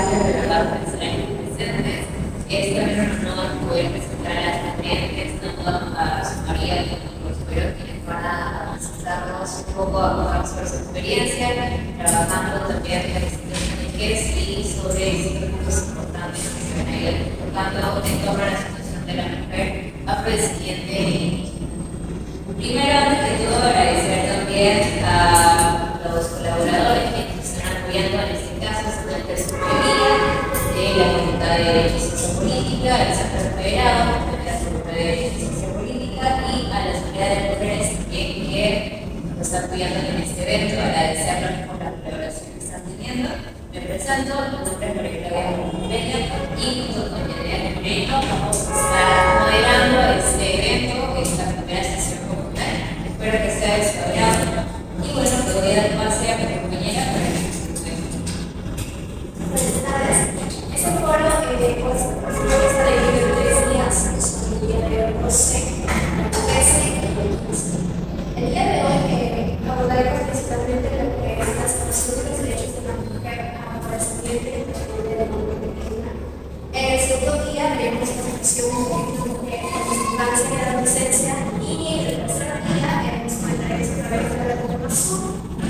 espacios de verdad para estar presentes. Es también un honor poder presentar a las ponentes, a su María y por supuesto quienes van a visitarnos un poco a contar sobre su experiencia, trabajando también en distintos médicos y sobre distintos puntos importantes que se ven ahí tocando en torno a la situación de la mujer afrodescendiente e indígena. Primero, antes de todo, agradecer también a los colaboradores que nos están apoyando en este caso, en el Tesorería, de la Facultad de Derecho y Ciencia Política, al Centro Federado, de la Facultad de Derecho y Ciencia Política, y a la Sociedad de Mujeres también que nos está apoyando en este evento, agradecerles por la colaboración que están teniendo. Me presento, mi nombre es María Claudia Monteña y junto con Yadira Moreno vamos a estar moderando este evento, esta primera sesión comunal. Espero que sea de su agrado. Y bueno, te voy a dar pase a mi compañera para que se Buenas tardes. Este foro, pues, está dividido en 3 días, que son el día de hoy, 12, el 13 y el 15. El día de hoy abordaremos principalmente lo que es la situación de los derechos de la mujer afrodescendiente y de la mujer indígena. En el segundo día veremos la situación de la infancia y la adolescencia, y en el tercer día haremos comentarios a través de la Laguna Sur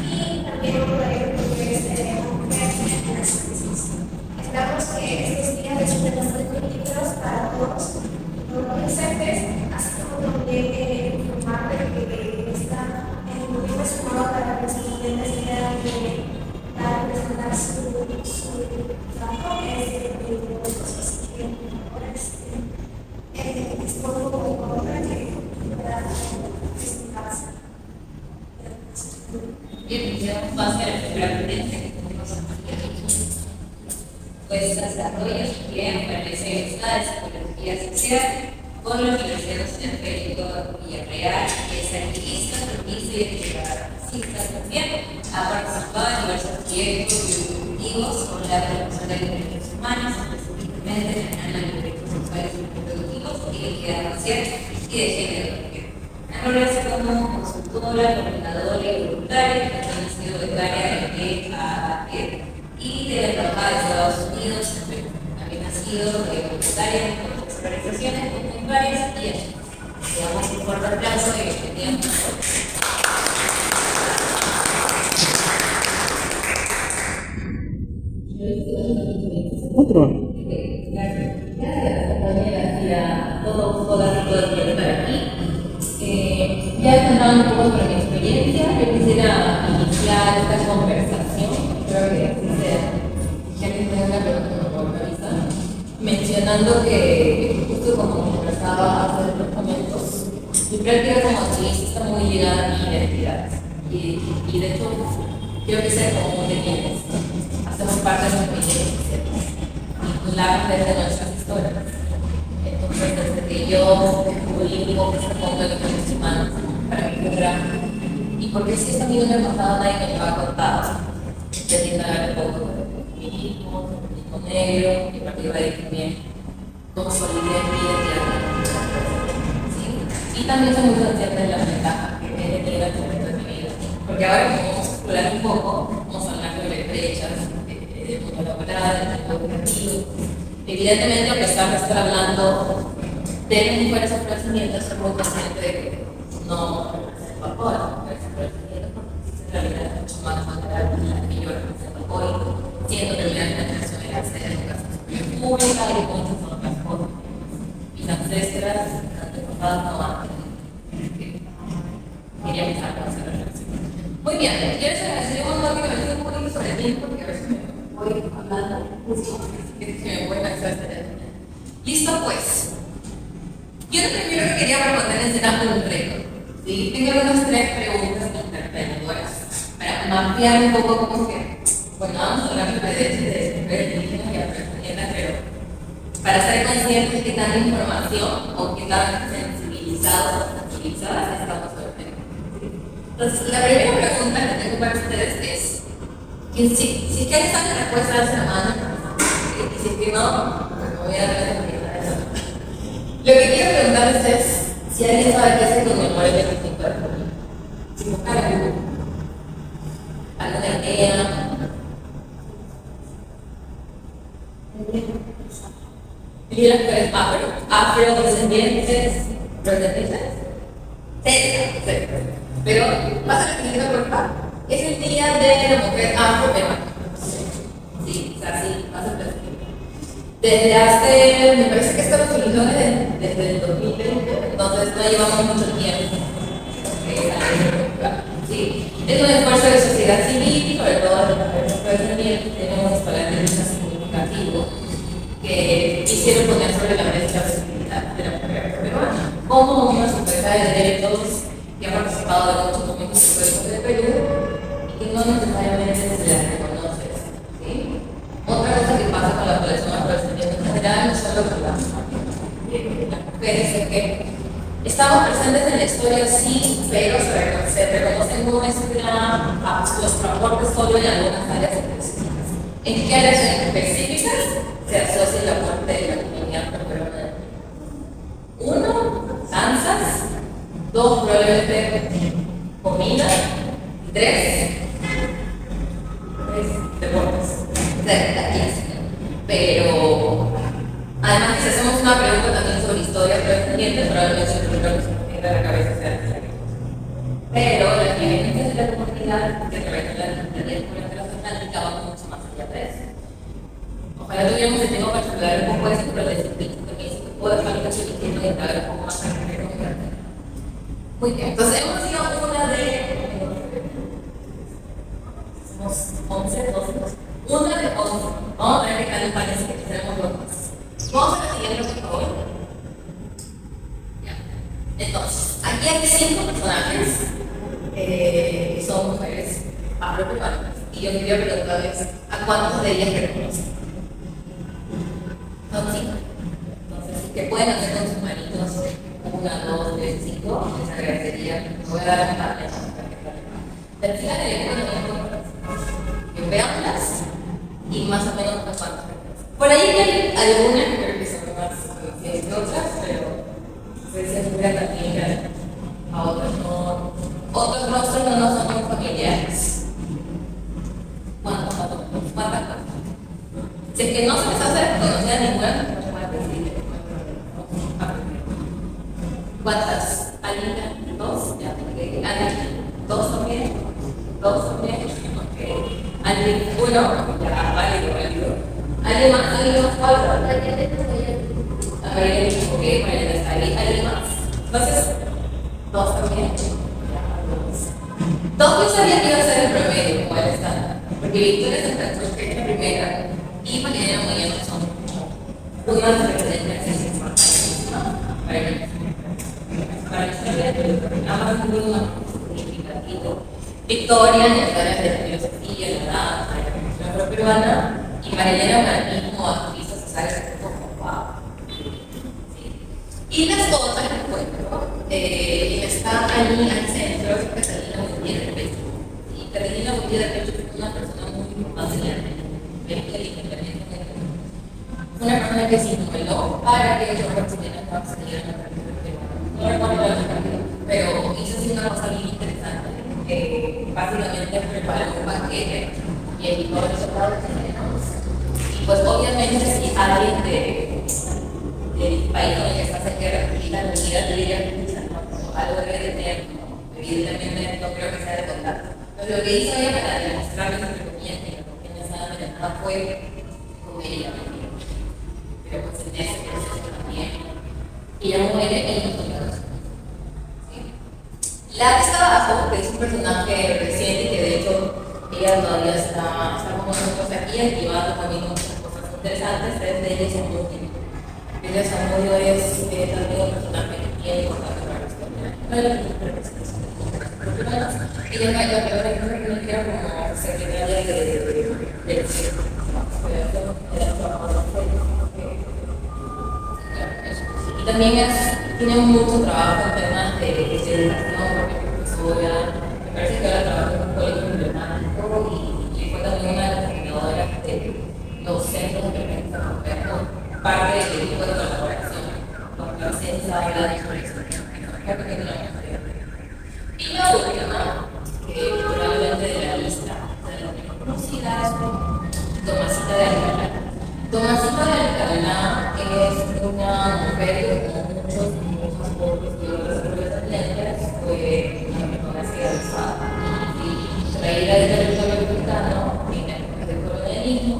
y también abordaremos lo que es la mujer en las crisis. Esperamos que estos días resulten bastante nutritivos para todos los presentes, así como también informar de que está muy relacionado para los estudiantes que de dar a presentar su trabajo, que es de los cosas que ahora es por un poco importante que pueda presentarse. Bien, ya vamos a hacer la ponencia que tenemos aquí. Pues desarrolla también la especialidad de psicología social con la Universidad Nacional Federico Villarreal, que es activista, feminista y antirracista también. Ha participado en diversos proyectos y objetivos con la promoción de los derechos humanos, específicamente en los derechos sexuales y reproductivos y de equidad racial y de género también. Enrollarse como consultora, coordinadora y voluntaria, que ha sido becaria de AAP y de la Embajada de Estados Unidos. También ha sido voluntaria en otras organizaciones en varias y le damos un fuerte aplauso y bienvenida. Otro. Gracias también a todas por estar aquí. Ya he contado un poco sobre mi experiencia. Yo quisiera iniciar esta conversación, creo que así sea, ya que tengo una pregunta que me puedo realizar, mencionando que justo como conversaba hace unos momentos, mi práctica como activista está muy ligada a mi identidad y de hecho quiero que sea común de quienes hacemos parte de nuestra identidad y la desde nuestras historias. Entonces, desde que yo descubrí un poco este mundo de los derechos humanos para mi programa, y porque si esto a mí no me ha pasado, nadie me lo ha contado, empecé a hablar un poco de feminismo negro, y a partir de ahí también consolidé mi identidad. ¿Sí? Y también soy muy consciente de la ventaja que he tenido en el momento de mi vida, porque ahora como vamos a explorar un poco, vamos a hablar sobre brechas, de mundo laboral, del mundo educativo. Evidentemente, a pesar de estar hablando de mujeres afrodescendientes, soy muy consciente de que no represento a todas las mujeres afrodescendientes, porque existe en realidad mucho más material que la que yo represento hoy, siendo que mi generación de acceso a la educación superior pública y muchas otras cosas. Mis ancestras, antepasadas no han quería empezar con esa reflexión. Muy bien, ¿quieres agradecer un montón que me diga un poquito sobre el tiempo? Porque a veces me voy hablando mucho, así que me voy a empezar a hacer. Listo, pues. Yo lo primero que quería proponer es dando un reto. ¿Sí? Tengo algunas 3 preguntas interpeladoras para mapear un poco cómo que, bueno, vamos a hablar de derechos de mujeres indígenas y afrodescendientes, pero para ser conscientes de qué tanta información o qué tan sensibilizados o sensibilizadas estamos sobre el tema. Entonces, la primera pregunta que tengo para ustedes es, si es que hay tanta respuesta de semana, y si es que no, pues me voy a dar la oportunidad de eso. Lo que quiero preguntarles es si alguien sabe qué se conmemora el 25 de julio. Si buscar alguna idea. Liderazgo es afrodescendientes, descendientes. Sí. Pero vas a recibir la culpa. Es el día de la mujer afroperuana. Sí, o sea, sí, vas a recibir. Desde hace, me parece que esta resolución es desde el 2020, entonces no llevamos mucho tiempo. Sí, es un esfuerzo de sociedad civil, sobre todo de las mujeres también, tenemos espacios de lucha significativos que quisieron poner sobre la mesa la posibilidad de la mujer peruana como una sujeta de derechos que ha participado de muchos momentos históricos del Perú y que no necesariamente se las reconoce. ¿Sí? Otra cosa que pasa con la población afrodescendiente en general, no solo con las mujeres, es que estamos presentes en la historia, sí, pero se reconocen nuestro aporte solo en algunas áreas específicas. ¿En qué áreas específicas se asocia el aporte de la comunidad peruana? 1, danzas. 2, probablemente comida. 3, deportes. Pero además que si hacemos una pregunta también sobre historia afrodescendiente, probablemente el primero que se nos venga a la cabeza sea la. Pero las vivencias de la comunidad que atraviesan la comunidad transatlántica van mucho más allá de eso. Ojalá tuviéramos el tiempo para explorar un poco eso, pero les explico que puedo dejar la cacho y entrar un poco más a la comunidad. Muy bien, entonces hemos sido una de. Somos 11, 12, una de 11. Vamos a ver qué tal parece que tenemos los más. Vamos a la siguiente, por favor. Entonces, aquí hay 5 personajes que son mujeres afroperuanas. Y yo quería preguntarles a cuántos de ellas reconocen. Son 5. Entonces, ¿qué pueden hacer con sus manitos? 1, 2, 3, 5. Les agradecería. Voy a dar la pantalla. Al final del encuentro, que veanlas y más o menos a cuántas. Por ahí hay algunas que creo que son más conocidas que otras, pero se asegura también que a otros no. Otros rostros no nos son muy familiares. ¿Cuántas? Si es que no se les hace conocida ninguna, no se puede decir. ¿Cuántas? ¿Alguien? 2? Ya, ¿alguien? 2 también? 2 también. Ok. ¿Alguien? 1? Ya, válido. ¿Alguien más? ¿Alguien más? ¿Cuál? A ver, ok, Mariana está ahí. ¿Alguien más? Entonces, 2 también. 2 yo sabía que iba a ser el promedio, como el estándar. Porque Victoria Santa Cruz, que es la primera, y Mariana Moyano son unas referencias importantes, ¿no? Para la historia, ambas han tenido un significativo. Victoria, en las áreas de la filosofía, la danza, la cultura peruana, y Mariana para mí como activista social es como wow. Y las otras que encuentro, está allí al centro, es Catalina Muñiz del Pecho. Y Catalina Muñiz del Pecho es una persona muy importante en la una persona que se inmoló para que yo participara en la partida de la partida. No recuerdo la partida, pero hizo así una cosa bien interesante. Básicamente preparó un banquete y el todos los soldados y pues obviamente si alguien del país donde está cerca de la República Unida diría algo debe de tener, evidentemente no creo que sea de contacto. Pero lo que hizo ella para demostrarles entre comillas que la República estaba amenazada fue comer ella. Pero pues en ese proceso también ella muere y no toca los. La que está abajo, que es un personaje reciente y que de hecho ella todavía está con nosotros aquí activando también muchas cosas interesantes, es de ella Zamudio. Ella Zamudio es también un personaje bien importante para la historia. Ella me ayudó como secretaria del circo. Y también tiene mucho trabajo en temas de educación, porque profesora, me parece que ahora trabaja en un colegio emblemático y fue también una de las coordinadoras de los centros de aprendizaje, parte del equipo de colaboración con la ciencia y la disposición. Y la última, que probablemente de la lista de la menos conocida, es Tomasita de Alcalá. Tomasita es una mujer que con muchos pobres y otros afrodescendientes fue una persona civilizada y traída del territorio africano en épocas del colonialismo.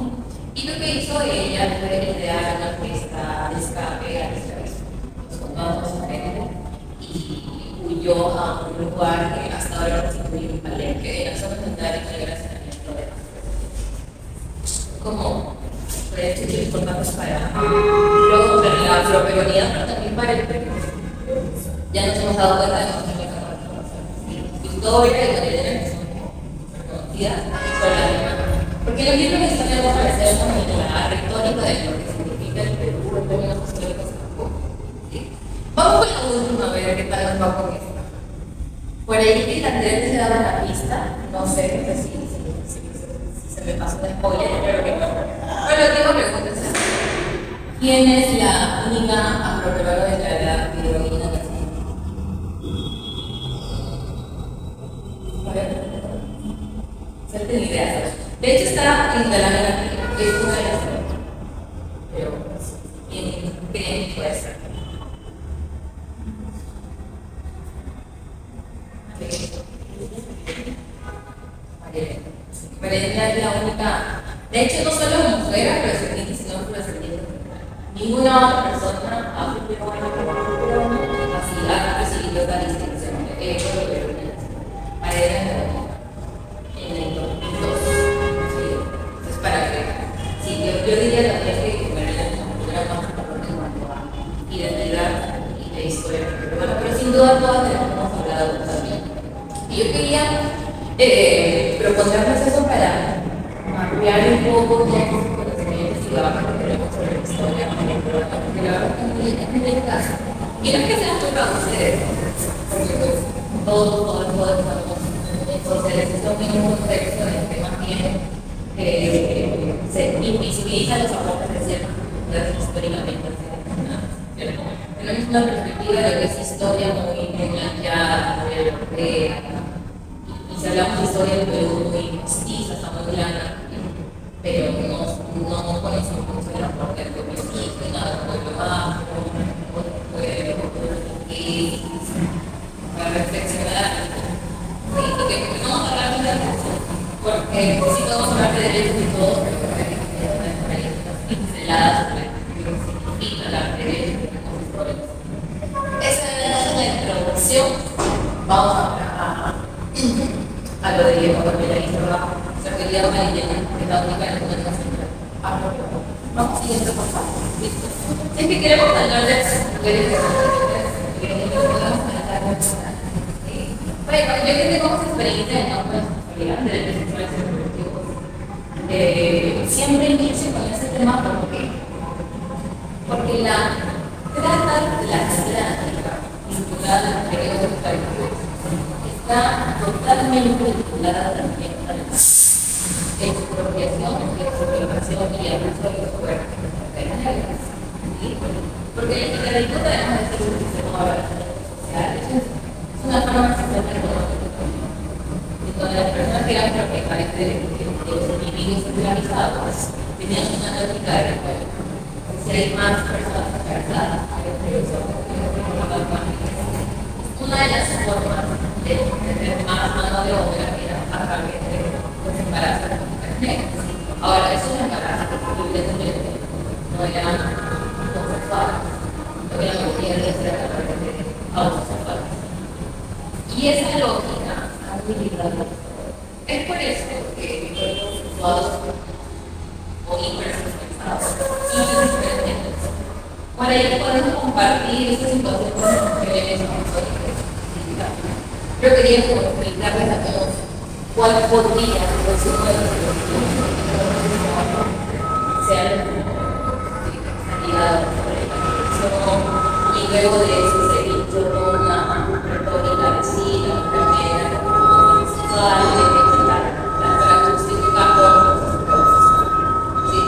Y lo que hizo ella fue crear una fiesta de escape al esclavismo. Los condados en México y huyó a un lugar que hasta ahora constituye un palenque en la zona central y el asentamiento de la como proyectos importantes para luego de la afroperonía, pero también para el Perú. Ya nos hemos dado cuenta de que Victoria y María son reconocidas por la alemana. Porque los libros de historia no aparecemos en la retórica de lo que significa el Perú en términos históricos tampoco. ¿Sí? Vamos con la última a ver qué tal nos va con esta. Por ahí que la Andrés se daba la pista, no sé si se me pasó un spoiler, pero que no. Pero lo digo, pregúntense. ¿Quién es la única afroperuana de la edad de heroína nacional? A ver, no tengo idea. De hecho, está en la lámina que es una de las pero ¿quién creen que puede ser? María es la única, de hecho no solo mujer afrodescendiente, sino afrodescendiente. Ninguna otra persona afroperuana así ha recibido la distinción de afroperuana. María en el 2002. ¿Sí? Entonces, para que, sí, yo diría también que María es una cultura más importante en cuanto a identidad y de historia afroperuana, pero sin duda todas de las que hemos hablado también. Y yo quería proponernos eso para ampliar un poco todos los conocimientos y trabajo que tenemos sobre la historia afroperuana, porque la verdad es muy escasa. Y no es que sean muy para ustedes, porque pues todos estamos en socialización en un contexto en el que más bien se invisibilizan los aportes de ciertas comunidades históricamente seleccionadas. Tenemos una perspectiva de que es historia muy blanqueada, muy europea. Y si hablamos de historia del Perú muy mestiza, está muy plana, pero no conocemos mucho el aporte del pueblo indígena, del pueblo afro, del pueblo portugués, para reflexionar. Y que no vamos a hablar de la reflexión, porque sí vamos a hablar de derechos y todo, pero hay unas pinceladas sobre lo que significa la derechos y los históricos. Esa es la introducción. Vamos a lo de Diego, porque ya hizo abajo. O sea, que Diego María, que es la única en el mundo nacional. Vamos siguiente, por favor. Listo. Es que queremos hablar de mujeres bueno, yo que tengo esa experiencia en la sexualidad, de derechos sexuales y reproductivos, siempre inicio con ese tema porque la trata de la esclavitud vinculada a los periodos de esclavitud está totalmente vinculada también a la expropiación, explotación y abuso de los cuerpos de las mujeres negras. Porque la esclavitud, además de ser un sistema de relaciones sociales, es una forma de sistema económico y donde las personas que eran propietarias de los individuos esclavizados tenían una lógica de recuerdo. Si hay más personas esclavizadas, una de las formas de tener más mano de obra era a través de los embarazos de las mujeres negras. Ahora, esos embarazos evidentemente no eran consensuados, no eran mujeres que eran a través de autosexuales. Y esa lógica está muy ligada. Es por eso que los sexuados o hipersexualizados son diferentes. Por ahí podemos compartir esta situación con las mujeres yo quería explicarles a todos cuál podría ser su sea la sanidad y luego de eso se dicho toda una retórica de sí, la enfermera, la sexual, para justificar todos los procesos. ¿Sí?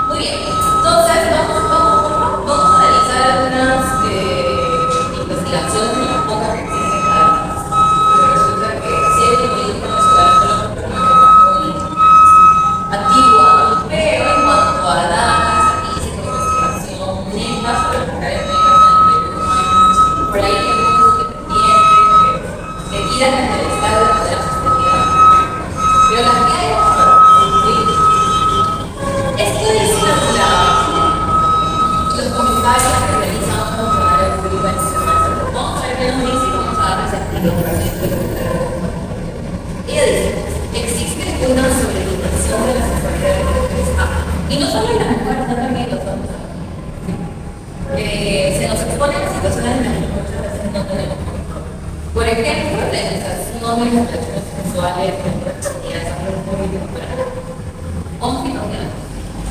Muy bien, entonces vamos a analizar algunas investigaciones en las pocas que existen pero resulta que sí hay un movimiento nacional muy antigua, pero en cuanto a datos, aquí se con investigación nos dice, vamos a darle sentido para esto. Ella dice, existe una sobredimensión de la sexualidad de las mujeres. Y no solo en las mujeres, no también los hombres. Se nos expone a situaciones en las que muchas veces no tenemos control. Por ejemplo, la educación de las relaciones sexuales en nuestras comunidades es muy temprana. Hombres y mujeres.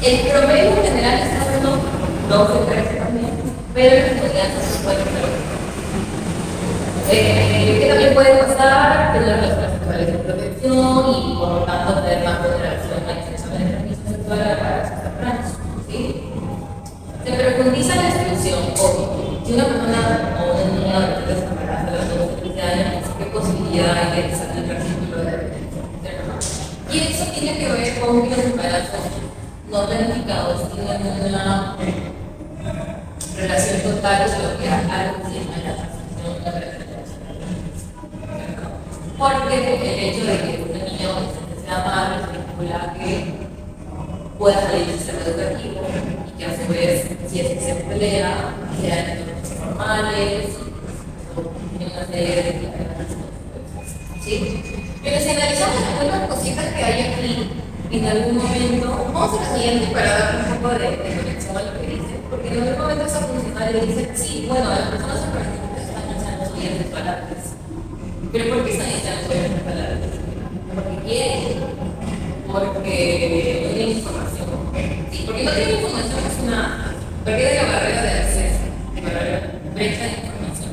El promedio en general está en 12, 13 también, pero en las comunidades se puede ver. Que también puede pasar tener relaciones sexuales de protección y por lo tanto tener más toleración a la infección de transmisión sexual a embarazos tempranos. ¿Sí? Se profundiza la exclusión, obvio. Si una persona o una niña adolescente se embaraza a los 12 15 años, ¿qué posibilidad hay de que salga el círculo de evidencia? Y eso tiene que ver con que los embarazos no planificados tienen una relación total con lo que hay algo que se llama la transición de la relación. Porque el hecho de que una niña o adolescente sea madre vincula que pueda salir del sistema educativo y que a su vez, si es que se pelea, sea en entornos formales, en una serie de ¿sí? Pero si analizamos algunas cositas que hay aquí, en algún momento, vamos a la siguiente para dar un poco de conexión a lo que dice, porque en algún momento esa funcionaria dice, sí, bueno, las personas embarazosas están echando sus dientes palabras. Pero ¿por qué están echando sus dientes palabras? Porque quieren, porque no tienen información. Sí, porque no tienen información es una pérdida de la barrera de acceso, de barrera, brecha de información.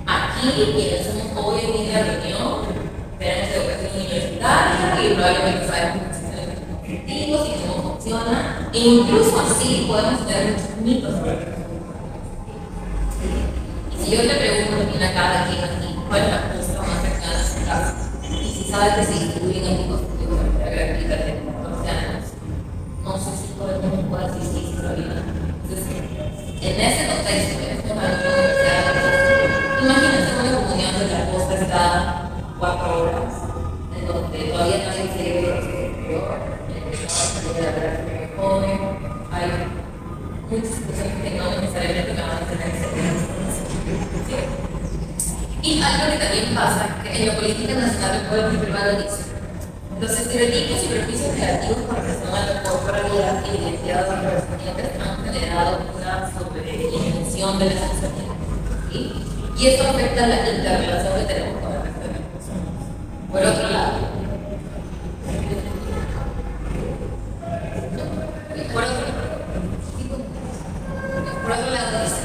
Aquí, quienes somos hoy en la reunión, tenemos educación universitaria y probablemente sabemos que existen los objetivos y cómo funciona, e incluso así podemos tener muchos mitos. Y si yo le pregunto a cada quien aquí, ¿cuál es la cosa más cercana a su casa? Y si sabe que se distribuyen en dispositivos de gratuita de 14 años, no sé si todo el mundo puede decir sí, probabilidad. Entonces, en ese contexto, imagínense una comunidad donde la cosa está 4 horas, en donde todavía no hay cerebro superior, de la verdad que joven, hay muchas situaciones que no necesariamente van a tener cerebro. Y algo que también pasa, que en la política nacional el pueblo privado dice, los estereotipos y prejuicios negativos con relación a la corporalidad y identidad de los representantes han generado una sobredimensión de la sexualidad. ¿Sí? Y esto afecta la interrelación que tenemos con el resto de las personas. Por otro lado,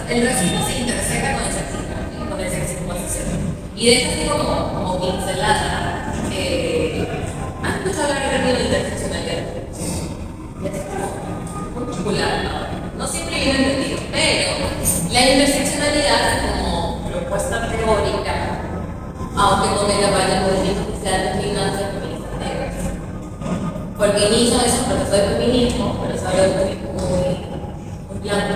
el racismo se interseca con el sexismo, ¿sí? Con el sexismo asociado. Y de hecho, así como pincelada, ¿has escuchado hablar de la interseccionalidad? Es muy popular, ¿no? No siempre viene entendido, pero la interseccionalidad como propuesta teórica, aunque no me la vaya a poder especial de finanzas feministas negras. Porque inicio es un profesor de feminismo, pero sabe de feminismo muy blanco,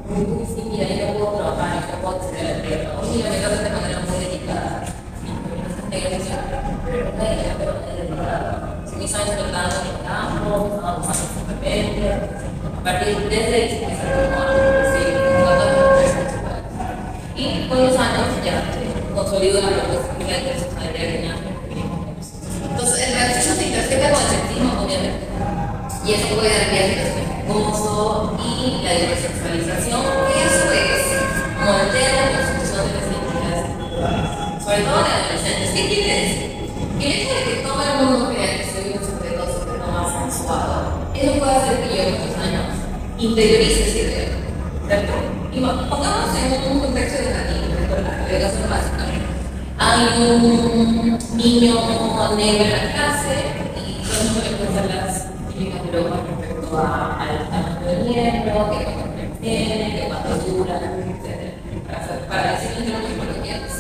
muy simple, y ahí no puedo trabajar y no puedo acceder al tema. Hoy me meto de manera muy dedicada. Feministas negras, pero no hay idea, pero muy dedicada. Si mis años tratando en el campo, estaba usando simplemente, a partir desde esa como y con los años ya consolido la propuesta de la interseccionalidad que tenía. Entonces, el racismo se interseca con el sexismo, obviamente. Y eso puede dar pie al acoso y la hipersexualización, que eso es moldea la construcción de las identidades, sobre todo de adolescentes. ¿Qué quiere decir? Que el hecho de que todo el mundo crea que soy un sujeto más sensuado, eso puede hacer que yo en muchos años interiorice esa idea, ¿cierto? Y pongamos en un contexto educativo, la educación básica. Hay un niño negro en la clase y todo el mundo le puede hacer las típicas bromas respecto al tamaño del miembro, que cuánto tiene, que cuánto dura, etc. Para decirlo en términos coloquiales.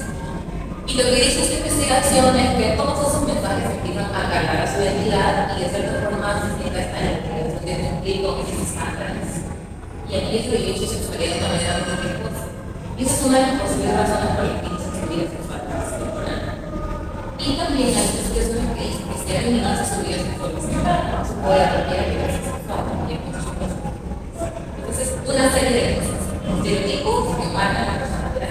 Y lo que dice esta investigación es que todos esos mensajes empiezan a cargar a su identidad y de cierta forma se sienta esta identificación de cumplir con esos estándares. Y aquí es el hecho de sexualidad de una manera muy riesgosa. Y esa es una de las posibles razones por las que la sexualidad sexual es temprana. Y también hay investigaciones que dicen que si alguien hace su vida sexual temprana, no se puede apropiar de la sexual también con sus cosas. Entonces, una serie de cosas. Estereotipos que marcan a la persona de la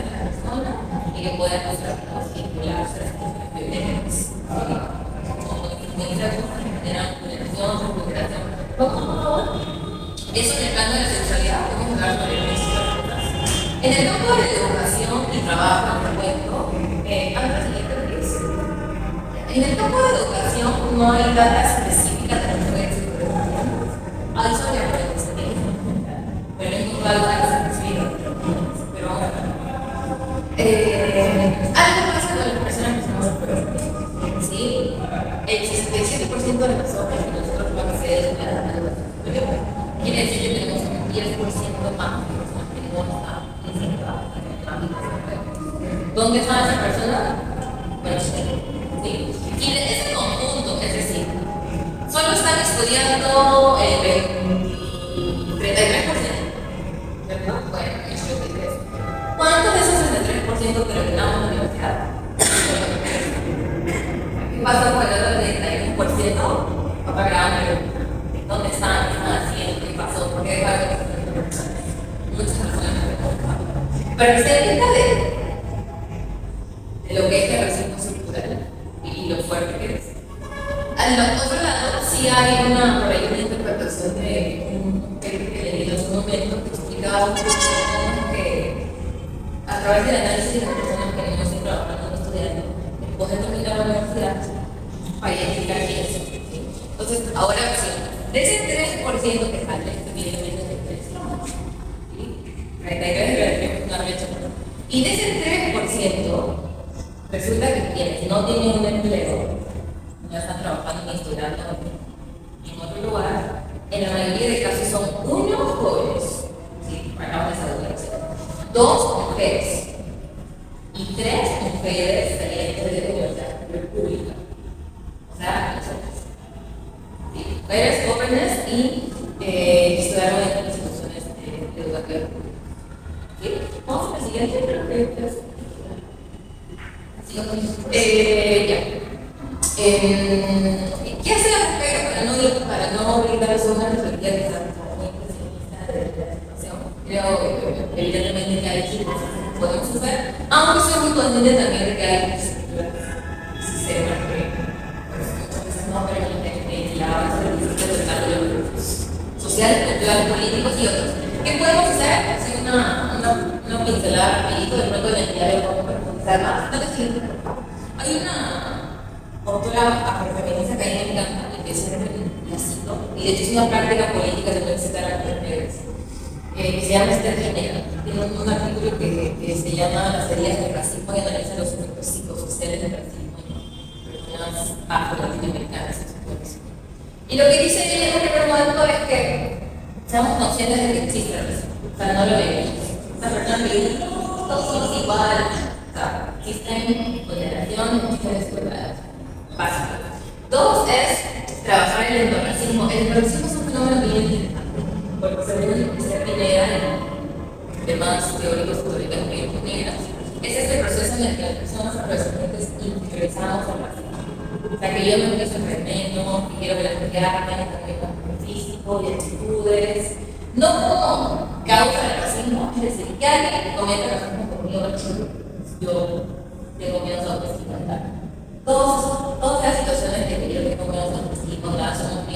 Eso en el plano de la sexualidad, podemos hablar sobre muchas cosas. En el campo de la educación y trabajo, te cuento, la siguiente vez. En el campo de educación no hay data específica de las mujeres y los hay sobre aprendizaje, pero no hay algo específico de los jóvenes. Pero vamos a ver. Algo pasa con las personas que somos profes. ¿Sí? El 67% de las obras que nosotros vamos a hacer es la educación superior. Quiere decir que tenemos un 10% más de personas que no están incentivadas en el ámbito superior. ¿Dónde están esas personas? Bueno, sí. Y de ese conjunto, es decir, solo están estudiando el 33%. ¿Verdad? Bueno, es 33. ¿Cuántos de esos 33% terminamos la universidad? ¿Qué pasa con el otro 31%? Papá grande, ¿dónde están? ¿Qué están haciendo? ¿Qué pasó? ¿Por qué dejaron? Muchas personas me preguntan. Pero que se den cuenta de lo que es el racismo estructural y lo fuerte que es. Al otro lado, sí hay por ahí una interpretación de un paper que leí en su momento que explicaba un poco que a través del análisis de las personas que no están trabajando, estudiando, después de terminar la universidad, para identificar quiénes son. Entonces, ahora sí, de ese 3% que sale, evidentemente es el 33, y de ese 3%, resulta que quienes no tienen un empleo, no están trabajando ni estudiando en otro lugar, en la mayoría de casos son 1 jóvenes, ¿sí? Hablamos de adultos, 2 mujeres y 3 mujeres salientes de la universidad pública. O sea, nosotros. ¿Sí? Mujeres jóvenes y estudiaron en instituciones educativas. ¿Sí? Vamos a la siguiente pregunta. Ya. ¿Qué hace la mujer para no brindar una perspectiva que está muy pesimista de la situación? Creo evidentemente que hay equipos que podemos hacer, aunque soy muy consciente también de que hay estructuras sistemas que muchas veces no permiten la avance del desarrollo sociales, culturales, políticos y otros. ¿Qué podemos hacer? Hacer una pincelada rapidito de pronto de la entidad de cómo profundizar más. Hay una autora afrofeminista que a mí me encanta y que siempre la cito, y de hecho es una práctica política que puede citar a mujeres negras, que se llama Esther Ginera. Tiene un artículo que se llama Las heridas del racismo y analiza los efectos psicosociales del racismo en personas afro-latinoamericanas. Y lo que dice ella en un primer momento es que seamos conscientes de que existe el racismo, o sea, no lo vemos. Esa persona que dice, no, todos somos iguales. Existen vulneraciones, existen desigualdades básicas. 2 es trabajar el endorracismo. El endorracismo es un fenómeno bien interesante, porque según Esther Ginera, en temas teóricos muy negras, es este proceso en el que las personas afrodescendientes interiorizamos el racismo. O sea, que yo me empiezo a tremendo, que quiero que las mujeres tengan también físico y actitudes, no como causa del racismo, es decir, que alguien cometa racismo conmigo, yo tengo miedo a autoestima. Todas las situaciones que yo tengo miedo a autoestima, somos muy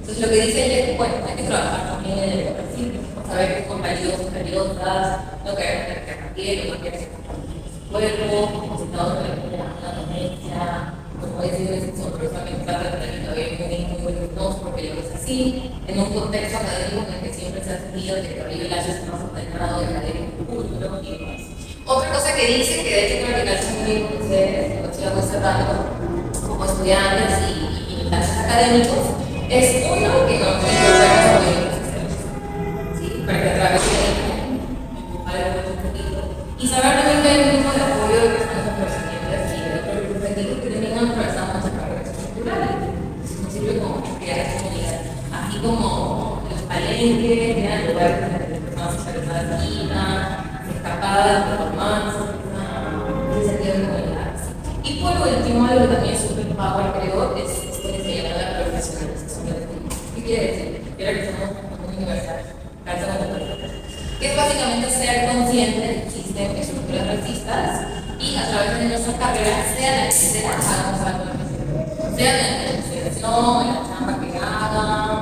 entonces lo que dice ella es que bueno, hay que trabajar también en el racismo, saber que son valiosas, no querer que la piel, no querer su cuerpo, como si todo la domencia, como decir, sobre eso me trata de tener muy buenos porque lo es así, en un contexto académico en el que siempre se ha sentido que el cabello lacio es más ordenado de académico público y demás. Otra cosa que dice, que de hecho creo que calza muy bien con ustedes, lo estoy constatando como estudiantes y militantes académicos, es uno que nos involucramos a movimientos sociales. ¿Sí? Para que a través de algo un poquito. Y saber también que hay un grupo de apoyo de personas afrodescendientes y de otros grupos étnicos que también han atravesado muchas carreras estructurales. Nos sirve como crear comunidad. Así como los palenques, que eran lugares donde las personas socializadas iban, escapadas, performances, un sentido de comunidad. Y por último, algo que también es súper power, creo, es esto que se llama la profesionalización del estudio. ¿Qué quiere decir? Quiero que somos una universidad, que es básicamente ser consciente de que existen estructuras racistas y a través de nuestras carreras, sea la que sea, hagamos algo al respecto. Sea en la investigación, en la chamba que hagan,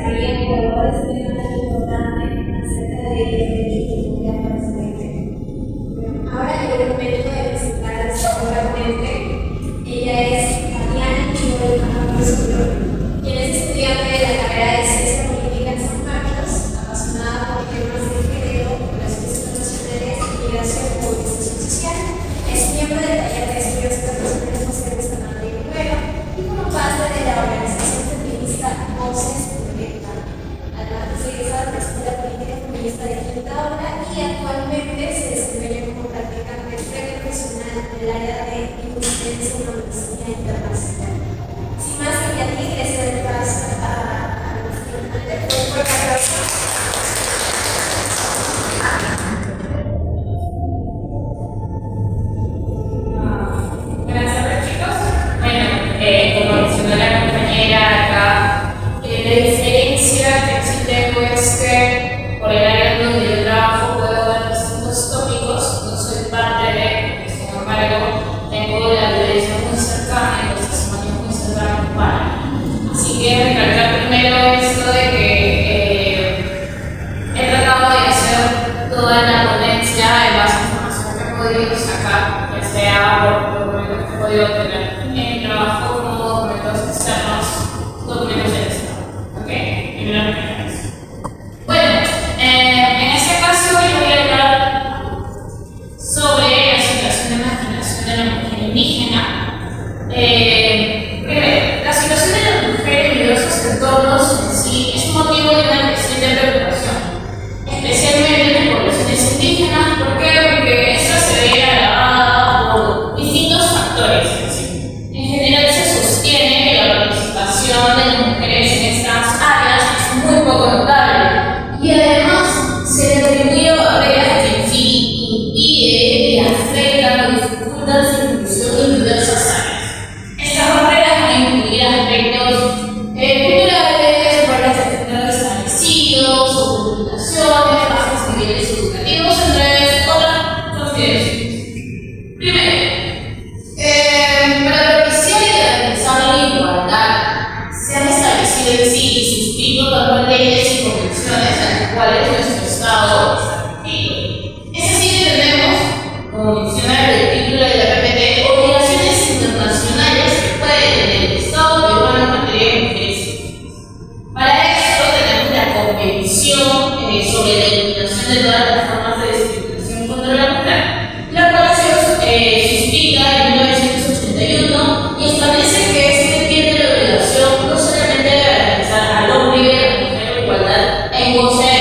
María Córdoba es un tema tan importante acerca de derechos mundiales para el XX. Ahora llegó el momento de presentar a su ponente. Ella es Mariana Chivo Rosillo, quien es estudiante de la carrera de Ciencia Política en San Marcos, apasionada por temas de género, relaciones internacionales, migración y movilización social. Es miembro del taller de estudios internacionales sociales de Madrid y Nueva y como parte de la organización feminista Voces Directa. Además de egresada de la Escuela Política Feminista de Quinta Ola y actualmente se desempeña como practicante preprofesional en el área de inteligencia y humanidad internacional. Sin más que aquí, les doy el paso a nuestro ponente. Un fuerte aplauso. Buenas tardes, chicos. Bueno, como mencionó la compañera acá, la diferencia que sí tengo es que por el área donde yo trabajo puedo ver distintos tópicos, no soy parte de, sin embargo, tengo la violencia muy cercana y los testimonios muy cercanos para mí. Así que recalcar primero esto de que he tratado de hacer toda la ponencia en base a información que he podido sacar, ya sea por documentos que he podido obtener en mi trabajo como documentos externos, documentos del Estado. ¿Ok? Primero que eso. Bueno, en este caso yo voy a hablar sobre la situación de marginación de la mujer indígena. Primero, la situación de las mujeres en diversos entornos en sí es motivo de una creciente preocupación, especialmente en poblaciones indígenas. ¿Por qué? Porque esta se ve agravada por distintos factores en sí. En general se sostiene que la participación de las mujeres en estas áreas es muy poco notable y además se le atribuye barreras que en sí impide y afectan o dificultan su inclusión en diversas áreas. Estas barreras han incluido aspectos culturales, barreras de género establecidos, ocultaciones, bajos niveles educativos, entre otras consideraciones. Primero, para propiciar y garantizar la igualdad, se han establecido en sí y suscrito tantas leyes y convenciones a las cuales nuestro Estado está sometido. Es así que tenemos, como menciona el título de la PPT, obligaciones internacionales que puede tener el Estado peruano en materia de mujeres indígenas. Para esto tenemos la Convención sobre la eliminación de todas las formas de discriminación contra la mujer, la cual se suscita en 1981 y establece que este tiene la obligación no solamente de garantizar al hombre y a la mujer igualdad en goce de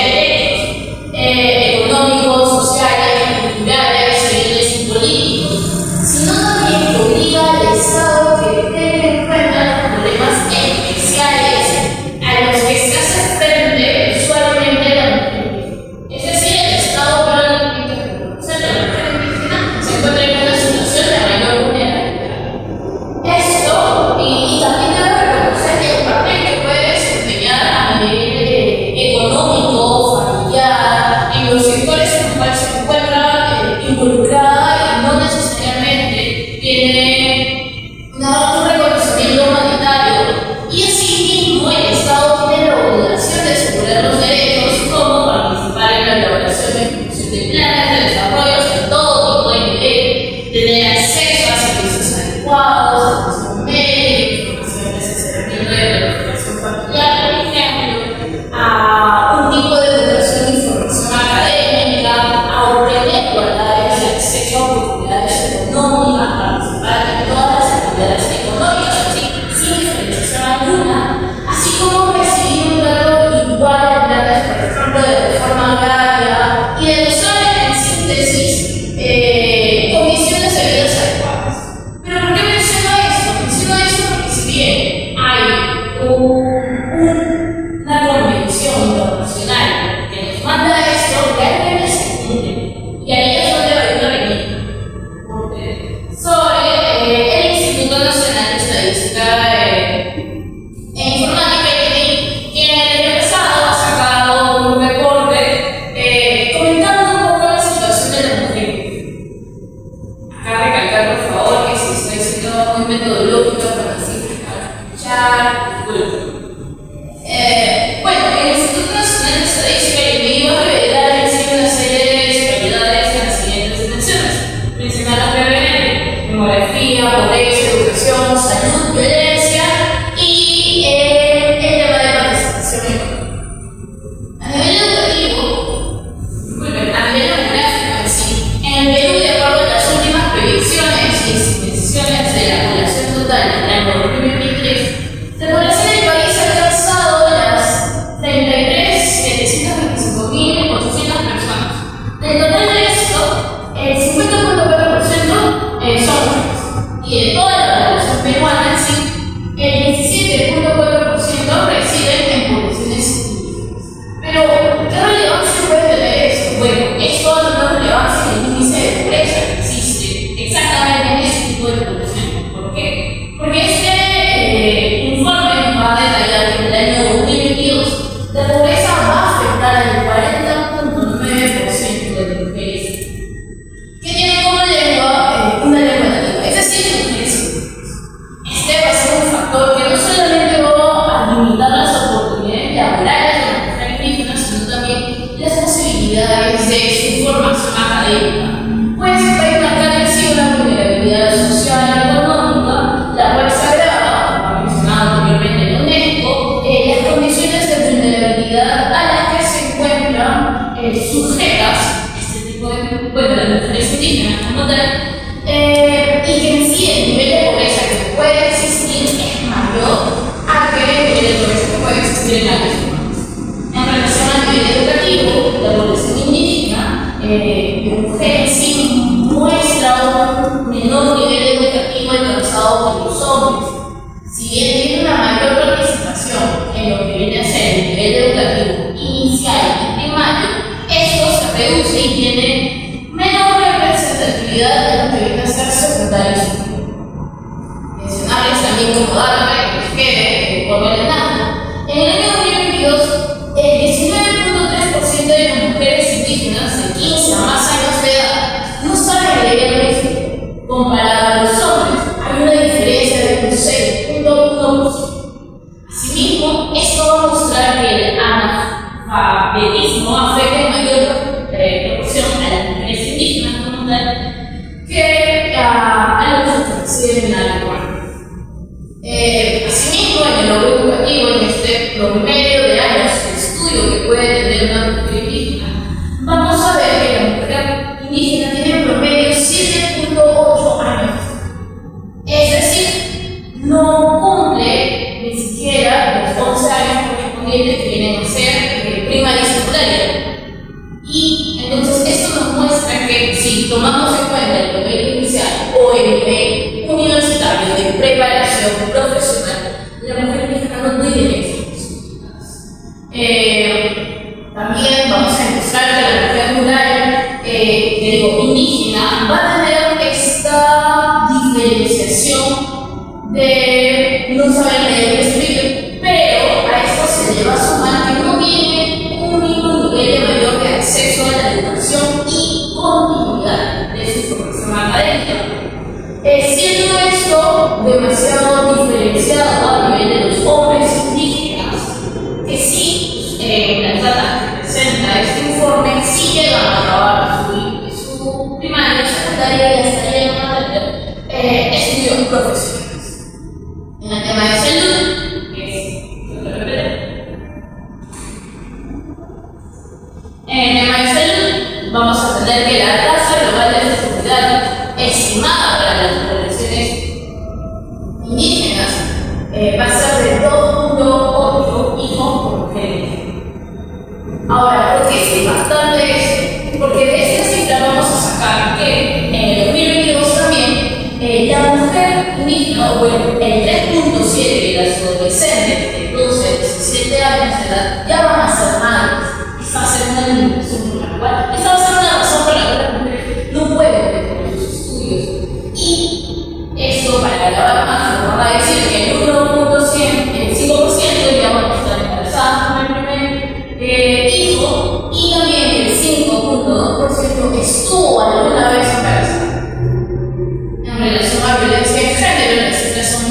derechos económicos, sociales, culturales, civiles y políticos, sino también obliga al Estado que tenga en cuenta los problemas especiales a los que se hace frente usualmente la mujer. Es decir, el Estado probablemente reconoce que la mujer indígena se encuentra en una situación de mayor vulnerabilidad. Esto, y también debe reconocer el papel que puede desempeñar a nivel económico, familiar, en los sectores en los cuales se encuentra involucrada y no necesariamente tiene un reconocimiento humanitario. Y asimismo, el Estado tiene la obligación de asegurar los derechos como participar en la elaboración y ejecución de planes de desarrollo de todo tipo de nivel, tener acceso a servicios adecuados, atención médica, información necesaria de planificación familiar, por ejemplo, a un tipo de educación e información académica, a obtener igualdades de acceso a oportunidades económicas, participar en todas las actividades económicas, sin diferenciación alguna, así como recibir un trato igual en planes, por ejemplo, de reforma agraria y de usar en síntesis condiciones de vida adecuadas. ¿Pero por qué menciono esto? Menciono esto porque si bien hay una convención internacional que nos manda esto, realmente se cumple. Y ahí es donde va a ir la sobre el Instituto Nacional de Estadística e Informática, que el año pasado ha sacado un reporte comentando un poco la situación de la mujer. Acá recalcar por favor que si estoy siendo muy metodológica para así escuchar. Bueno, reciben áreas humanas. En relación al nivel educativo, la población indígena de mujer en sí muestra un menor nivel educativo alcanzado por los hombres. Si bien tiene una mayor participación en lo que viene a ser el nivel educativo inicial y primario, esto se reduce y tiene menor representatividad de lo que viene a ser secundario y superior. Mencionarles también como dato para que les quede por el dato. En el año 2022, el 19.3% de las mujeres indígenas de 15 a más años de edad no saben leer y escribir. Comparado a los hombres, hay una diferencia de un 6.1%. Asimismo, esto va a mostrar que el analfabetismo afecta en mayor proporción a las mujeres indígenas como tal que a los que residen en área urbana. Asimismo, en el logro educativo, en este promedio de años de estudio que puede tener una mujer indígena, vamos a ver que la mujer indígena tiene en promedio 7.8 años. Es decir, no cumple ni siquiera los 11 años correspondientes que vienen a ser primaria y secundaria. Y entonces esto nos muestra que si tomamos en cuenta el nivel inicial o el nivel universitario de preparación profesional, la mujer indígena no tiene esas posibilidades. También vamos a demostrar que la mujer rural, indígena, va a tener esta diferenciación de no saber leer y escribir, pero a esto se le va a sumar que no tiene un mismo nivel de mayor de acceso a la educación y continuidad de su formación académica. Siendo esto demasiado diferenciado a nivel de los hombres indígenas, que sí, las datas que presenta este informe sí llegan a acabar su primaria, secundaria y hasta llegan a tener estudios profesionales. En el tema de salud, en el tema de salud, vamos a tener que la tasa global de fertilidad estimada para las poblaciones indígenas va a ser de 2.8 hijos por mujer indígena. Ahora, ¿por qué es importante esto? Porque de esta cifra vamos a sacar que en el 2022 también la mujer indígena, o bueno, el 3.7 de las adolescentes de 12 a 17 años de edad ya van a ser madres. Esta va a ser una limitación por la cual, esta va a ser una razón por la cual las mujeres no pueden continuar sus estudios. Y esto, para acabar más, nos va a decir que el 5% ya van a estar embarazadas con el primer hijo, y también el 5.2% estuvo alguna vez embarazada. En relación a violencia de género, las cifras son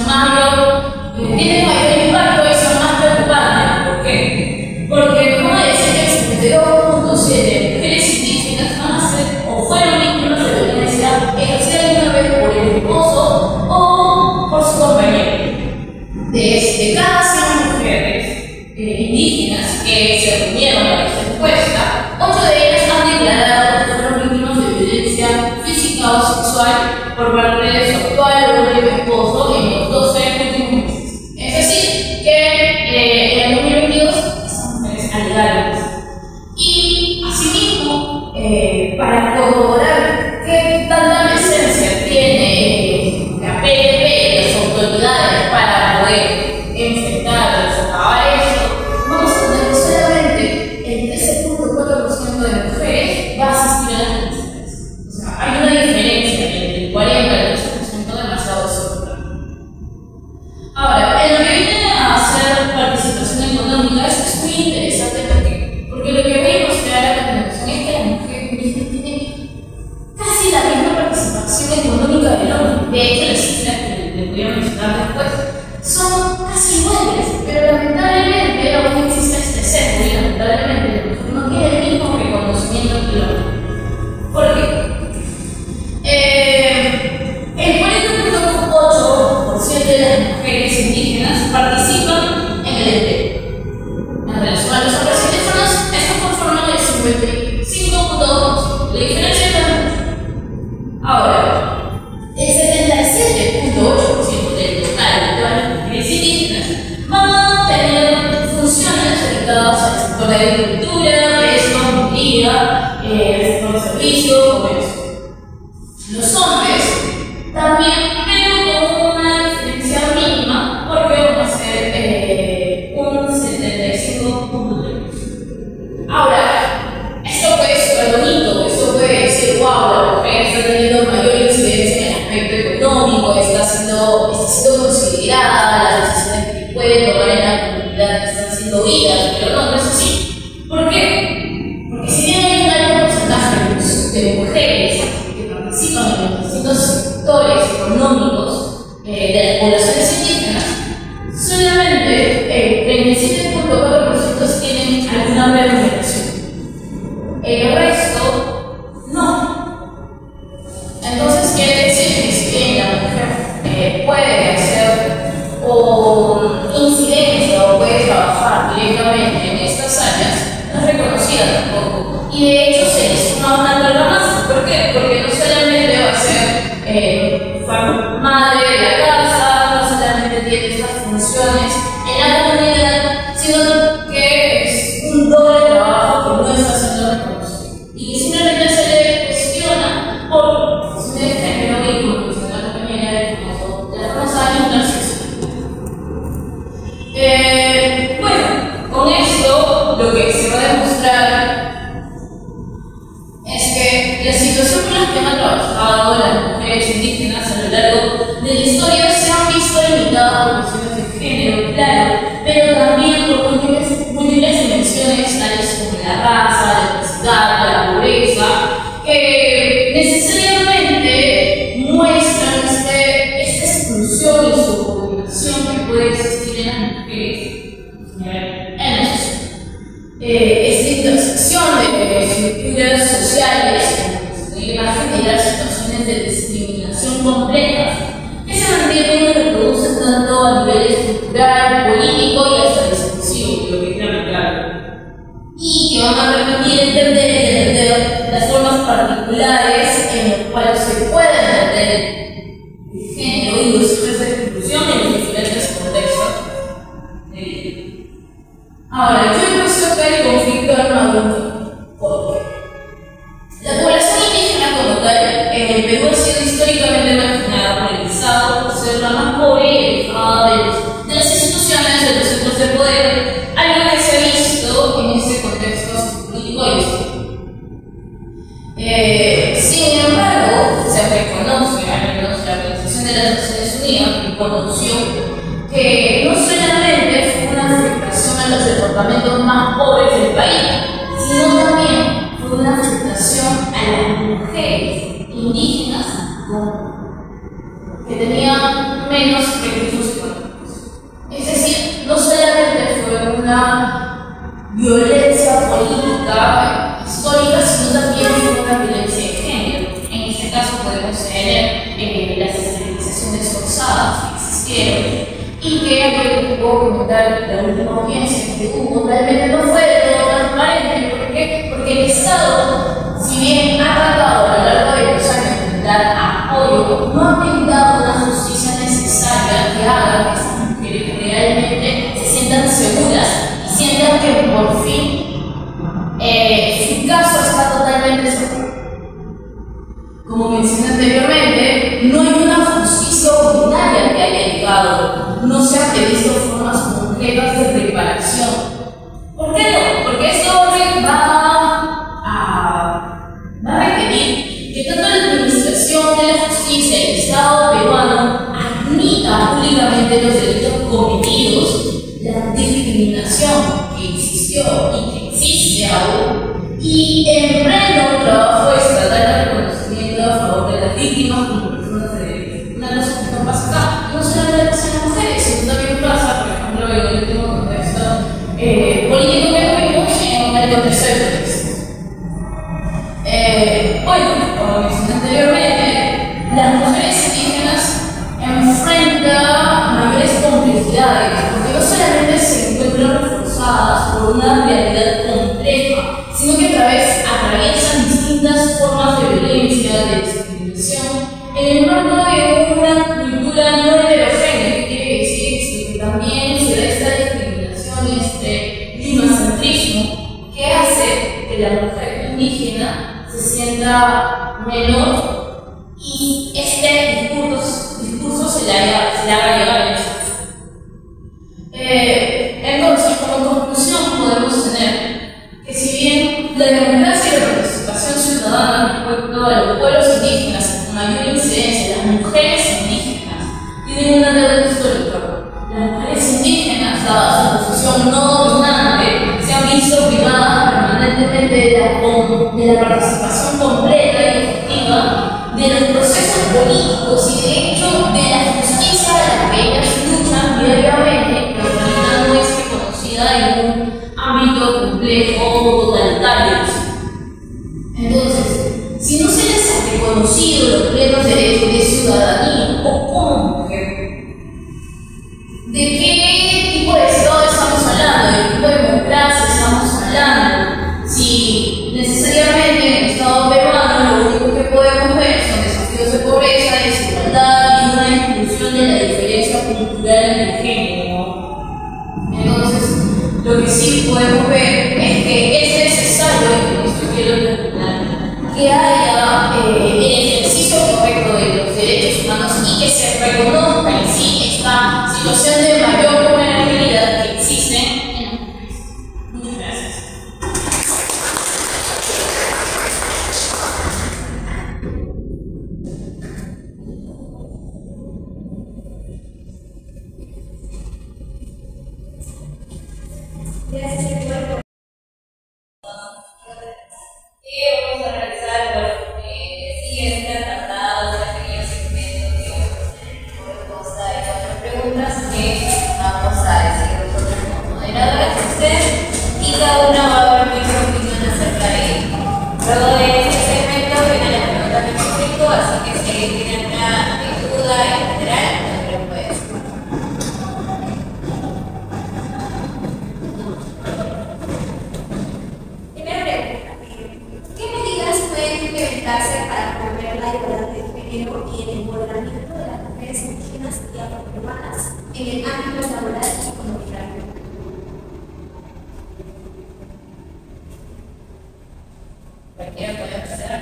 tienen mayor impacto y son más preocupantes. ¿Por qué? Porque como decía que el 72.7 mujeres indígenas van a ser o fueron víctimas de violencia ejercida alguna vez por el esposo o por su compañero. De cada 100 mujeres indígenas que se reunieron para esta encuesta, 8 de ellas han declarado que fueron víctimas de violencia física o sexual por parte de su actual o último esposo en los 12 últimos meses. Es decir, que en el 2022 estas mujeres alegaron. Y asimismo, para corroborar qué tanta presencia tiene la PDP y las autoridades para poder enfrentar o acabar esto, vamos a tener que solamente el 13.4% de mujeres va a asistir a las universidades. O sea, hay una diferencia entre el 40 y el 13% demasiado desordenado. Ahora, en lo que viene a hacer participación económica, esto es muy interesante porque lo que voy a mostrar a continuación es que la mujer indígena tiene casi la misma participación económica del hombre. De hecho, las cifras que les voy a mencionar después son casi iguales, pero lamentablemente aún existe este sesgo y lamentablemente la mujer no tiene el mismo reconocimiento que el hombre. ¿Por qué? El 40.8% de las mujeres indígenas participan en el empleo. En sector de agricultura, pesca, minería, sector de servicios, comercio. Los hombres también, pero con una diferencia mínima, porque van a ser un 75.3. Ahora, esto puede ser bonito, esto puede decir, wow, la mujer está teniendo mayor incidencia en el aspecto económico, está siendo considerada, las decisiones que puede tomar en la comunidad están siendo oídas, pero no es así. ¿Por qué? Porque si bien hay un alto porcentaje de mujeres que participan en los distintos sectores económicos de las poblaciones indígenas, solamente el 37.4% tienen alguna remuneración. El resto no. Entonces quiere decir que si bien la mujer puede hacer incidencia o puede trabajar directamente en estas áreas, no es reconocida tampoco. Y de hecho se le suma una carga más. ¿Por qué? Porque no solamente va a ser madre de la casa, no solamente tiene estas funciones en la comunidad, sino que es un doble trabajo que no está siendo reconocido. Y que simplemente se le cuestiona por cuestiones de género y como mencionó la compañera de la famosa intersección. Bueno, con esto lo que se va a demostrar es que la situación con la que han trabajado las mujeres indígenas a lo largo de la historia se han visto limitadas por cuestiones de género, claro, pero también por múltiples dimensiones tales como la raza, la diversidad, la pobreza, que necesariamente muestran esta exclusión y subordinación que puede existir en las mujeres en la sociedad. Esta intersección de estructuras sociales que va a generar situaciones de discriminación complejas que se mantienen y reproducen tanto a nivel estructural, político y hasta discursivo, lo que queda claro. Y que van a permitir entender las formas particulares en las cuales se puede entender el género y los ejes de exclusión en los diferentes contextos de vida. Ahora, yo he puesto acá el conflicto armado. ¿Por qué? La población indígena como tal en el Perú ha sido históricamente marginada por el Estado por ser la más pobre y alejada de las instituciones, de los centros de poder, algo que se ha visto en este contexto político y histórico. Sin embargo, se reconoce, al menos la Organización de las Naciones Unidas reconoció que no solamente fue una afectación a los departamentos más pobres del país, sino también fue una afectación a las mujeres indígenas que tenían menos recursos económicos. Es decir, no solamente fue una violencia política histórica, sino también fue una violencia de género. En este caso podemos tener las esterilizaciones forzadas que existieron y que, aunque puedo comentar la última audiencia que hubo, realmente no fue de todo transparente. ¿Por qué? Porque el Estado, si bien ha tratado a lo largo de los años de dar apoyo, no ha brindado una justicia necesaria que haga que estas mujeres realmente se sientan seguras y sientan que por fin su caso está totalmente seguro. Como mencioné anteriormente, no hay una justicia ordinaria que haya llegado, no se han previsto formas concretas de reparación. ¿Por qué no? Porque esto va a requerir que tanto la administración de la justicia y el Estado peruano admita públicamente los delitos cometidos, la discriminación que existió y que existe aún, y emprenda un trabajo estatal de reconocimiento a favor de las víctimas como personas de derechos. Una cosa que no pasa acá, no solamente pasa en las mujeres, sino también pasa, por ejemplo, en el último contexto político que vivimos en el contexto de protestas. Bueno, como mencioné anteriormente, las mujeres indígenas enfrentan mayores complejidades, porque no solamente se encuentran reforzadas por una realidad compleja, sino que atraviesan distintas formas de violencia, de discriminación, en el marco de una cultura no heterogénea, que quiere decir que también se da esta discriminación, este climacentrismo, que la mujer indígena se sienta menor y este discurso se le haga llegar a eso. Entonces, como conclusión podemos tener que si bien la democracia y la participación ciudadana respecto a los pueblos indígenas con mayor incidencia, las mujeres indígenas tienen una deuda histórica. Las mujeres indígenas, dada su posición no dominante, se han visto privadas permanentemente de la participación completa y efectiva de los procesos políticos y de hecho de la justicia de la que ellas luchan diariamente, pero ahorita no es reconocida en un ámbito complejo totalitario. Entonces, si no se les ha reconocido los plenos derechos de ciudadanía o como mujer, ¿de qué tipo de Estado estamos hablando? ¿De qué tipo de democracia estamos hablando? Si necesariamente en el Estado peruano lo único que podemos ver son desafíos de pobreza, desigualdad y una inclusión de la diferencia cultural en el género. Entonces, lo que sí podemos ver es que es necesario, y con esto quiero terminar, que haya el ejercicio correcto de los derechos humanos y que se reconozca en sí esta situación de mayor vulnerabilidad que existe en las mujeres. Muchas gracias. Gracias, Eduardo. Vamos a realizar, bueno, siguiente apartado, un pequeño segmento que consta de 4 preguntas que vamos a decir nosotros como moderadores a usted y cada una va a dar mi opinión acerca de ello. Luego de este segmento viene la pregunta del público, así que si tienen una duda en general, también lo pueden hacer. Primera pregunta. ¿Qué medidas pueden implementarse para promover la igualdad de género y el empoderamiento de las mujeres indígenas y afroperuanas en el ámbito laboral y comunitario? Cualquiera puede empezar.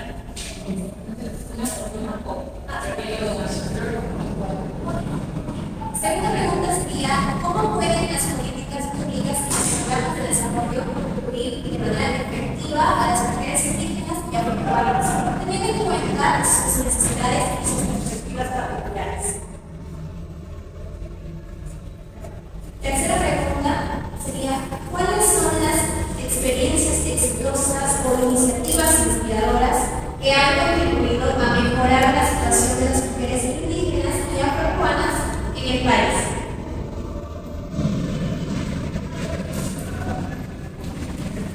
Segunda pregunta sería, ¿cómo pueden las políticas públicas y los programas de desarrollo contribuir de manera efectiva a las mujeres indígenas y afroperuanas, teniendo en cuenta sus necesidades y sus perspectivas particulares? Tercera pregunta sería, ¿cuáles son las experiencias exitosas o iniciativas inspiradoras que han contribuido a mejorar la situación de las mujeres indígenas y afroperuanas en el país?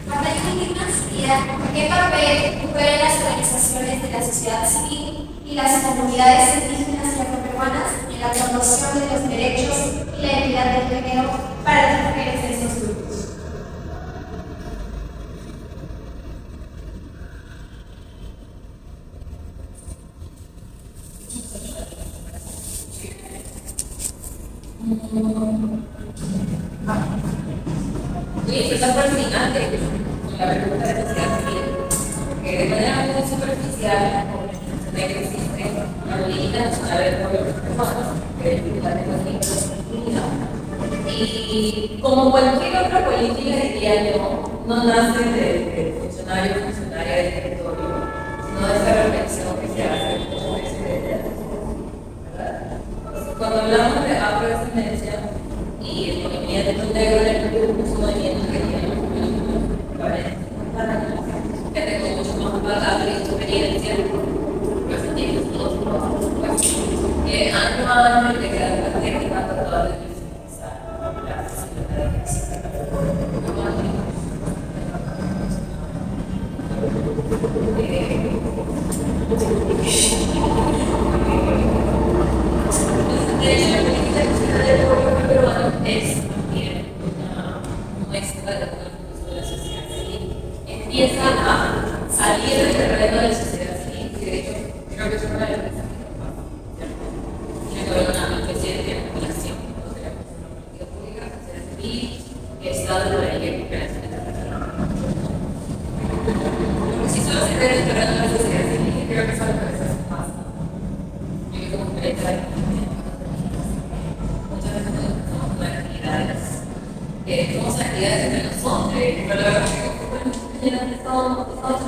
Cuarta y última sería, ¿qué papel juegan las organizaciones de la sociedad civil y las comunidades indígenas y afroperuanas en la promoción de los derechos y la equidad de género para las mujeres de estos grupos? Voy a empezar por el final con la pregunta de la sociedad civil, porque de manera muy superficial, se ve que existe una política nacional del pueblo peruano, que es la de los niños y como cualquier otra política, diría yo, no nace del funcionario o funcionaria del territorio, sino de esa reflexión que se hace muchas veces desde la ¿verdad? Entonces, cuando hablamos de afrodescendencia y el movimiento negro en el Perú, es un movimiento que tiene que tengo mucho más bagaje y experiencia, pues tienen todos los año a año de crear la técnica tratando de visibilizar la accesibilidad que existe. De hecho, la política nacional del pueblo peruano es también una muestra de cómo el curso de la sociedad civil empieza a salir del terreno de la sociedad civil, y de hecho, creo que es una de las cosas que tiene que haber una especie de triangulación entre la política pública, la sociedad civil, Estado y la ley de cooperación internacional. Somos actividades entre nosotros, pero la verdad es que estamos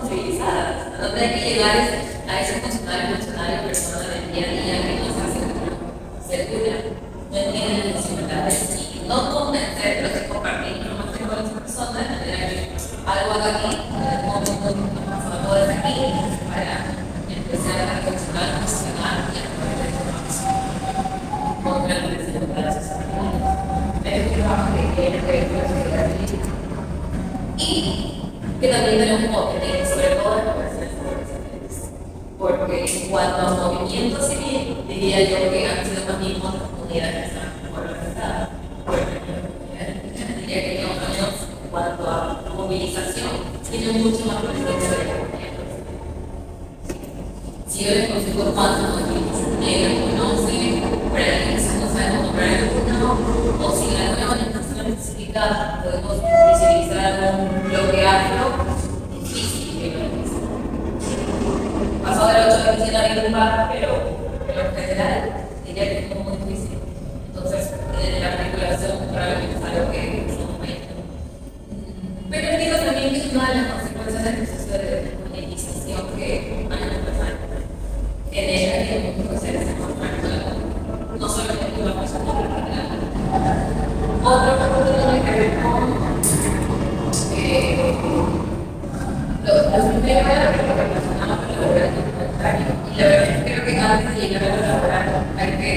sensibilizadas. A donde hay que llegar es a ese funcionario, persona del día a día que nos hace segura, no entienden las dificultades y no convencer, pero sí compartir información con las personas de manera que algo haga aquí, en el momento que nos pasamos desde aquí, para empezar a funcionar y a poder de información con grandes dificultades sociales. Pero que trabajo que quiere que y que también tenemos un objetivo, sobre todo en las poblaciones profesionales. Porque en cuanto a movimiento civil, diría yo que han sido más bien otras comunidades que están organizadas. Diría que los años, en cuanto a movilización, tienen mucho más presencia de la comunidad. Si yo les consigo cuántos movimientos negros conocen, por ahí quizás no sabemos nombrar alguno, o si la nueva orientación específica podemos visibilizar un bloque afro, difícil que lo es. Pasado del 8 de diciembre hay un par, pero en general diría que es muy difícil. Entonces, en la articulación probablemente es algo que es un momento. Pero entiendo también que es una de las consecuencias del proceso de politización que han empezado. En ella hay muchos seres humanos, no solamente la persona, otro punto tiene que ver con los primeros que relacionamos con el laboratorio voluntario. Y la verdad es que creo que antes de llegar a laborar hay que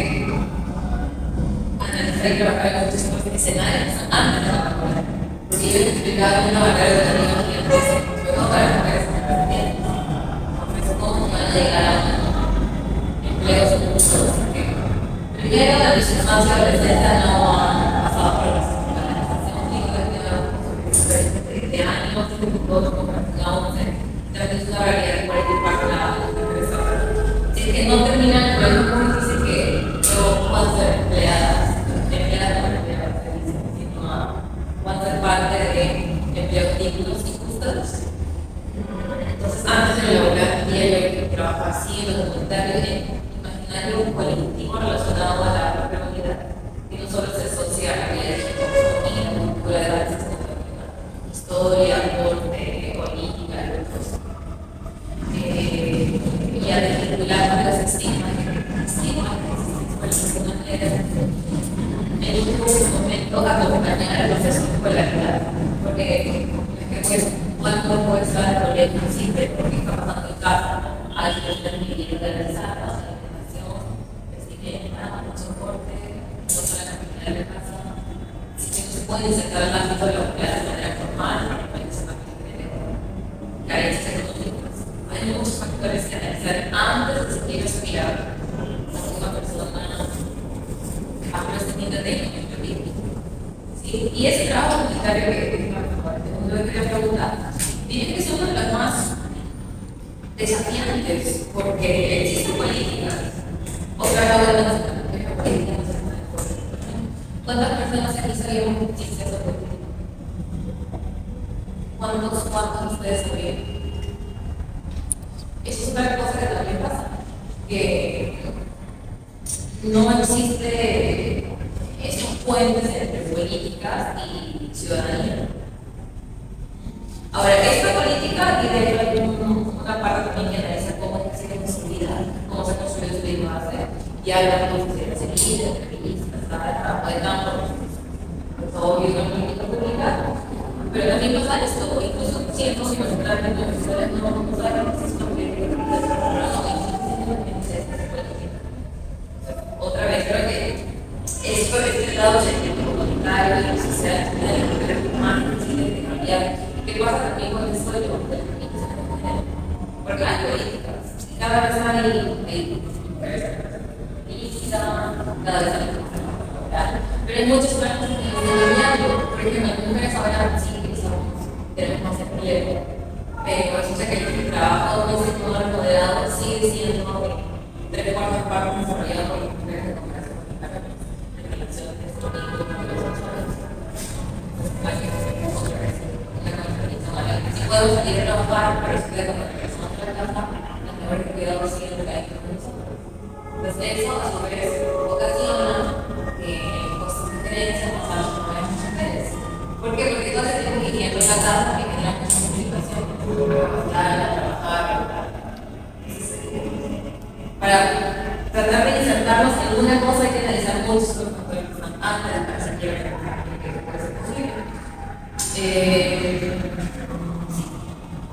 analizar y trabajar en muchos escenarios antes de laborar. Porque yo explicaba una barrera de la vida que antes, sobre todo para las mujeres independientes, cómo van a llegar a empleos públicos. Primero, la circunstancia adolescente no han pasado por las organizaciones de años, todos como la 11, también es una realidad que puede ocupar la empresa. Si es que no terminan, pero es muy difícil que yo pueda ser empleada no empleada, sino pueda ser parte de empleos dignos y justos. Entonces, antes de lograr yo que trabajo así en lo comunitario, imaginario colectivo relacionado a la propia unidad, y no solo ser social, economía, cultura de la historia, arte, política, y a desvincular los estigmas que existen en un momento acompañar el proceso de escolaridad, porque pues, cuando puede estar el proyecto existe, porque está pasando en casa, hay que tener organizadas, soporte, no solo la comunidad de casa, si no se puede insertar el ámbito de la comunidad de manera formal, hay que ser carencias económicas. Hay muchos factores que analizar antes de siquiera aspirar a ser una persona afrodescendiente de ¿sí? Y ese trabajo comunitario que es más fuerte, yo le quería preguntar, diría que son una de las más desafiantes porque existen políticas. Otra vez ¿cuántas personas aquí sabían ciencias políticas? ¿Cuántos ustedes sabían? Eso es otra cosa que también pasa, que no existe esos puentes entre políticas y ciudadanía. Ahora, esta política tiene una parte también que analiza cómo es que se construida, cómo se construye su base, y habla de sociedad civil, de feministas, trabajo de campo, todo bien en política pública, pero también pasa esto, incluso siendo simultáneamente profesores no saben que existe una política otra vez, creo que esto este lado científico comunitario y social, de la humanos, de cambiar. ¿Qué pasa también con esto de los políticos? Porque hay políticas, cada vez hay cada vez hay pero hay muchos planes de enseñamiento, por ejemplo, las mujeres ahora sí que tenemos más empleo, pero resulta que el trabajo en el sector moderado sigue siendo 3/4 partes desarrollado por las mujeres de comunicación en relación a esto y si puedo salir a trabajar, pero si puedo con la persona de la casa, las mejores cuidados siguen recaídos en nosotros. Entonces eso a su vez ocasiona que cosas de creencia pasadas por las mujeres. ¿Por qué? Porque entonces tenemos que ir a la casa y tener la comunicación trabajar. Para tratar de insertarnos en alguna cosa hay que analizar muchos factores antes de para salir a trabajar, que puede ser posible.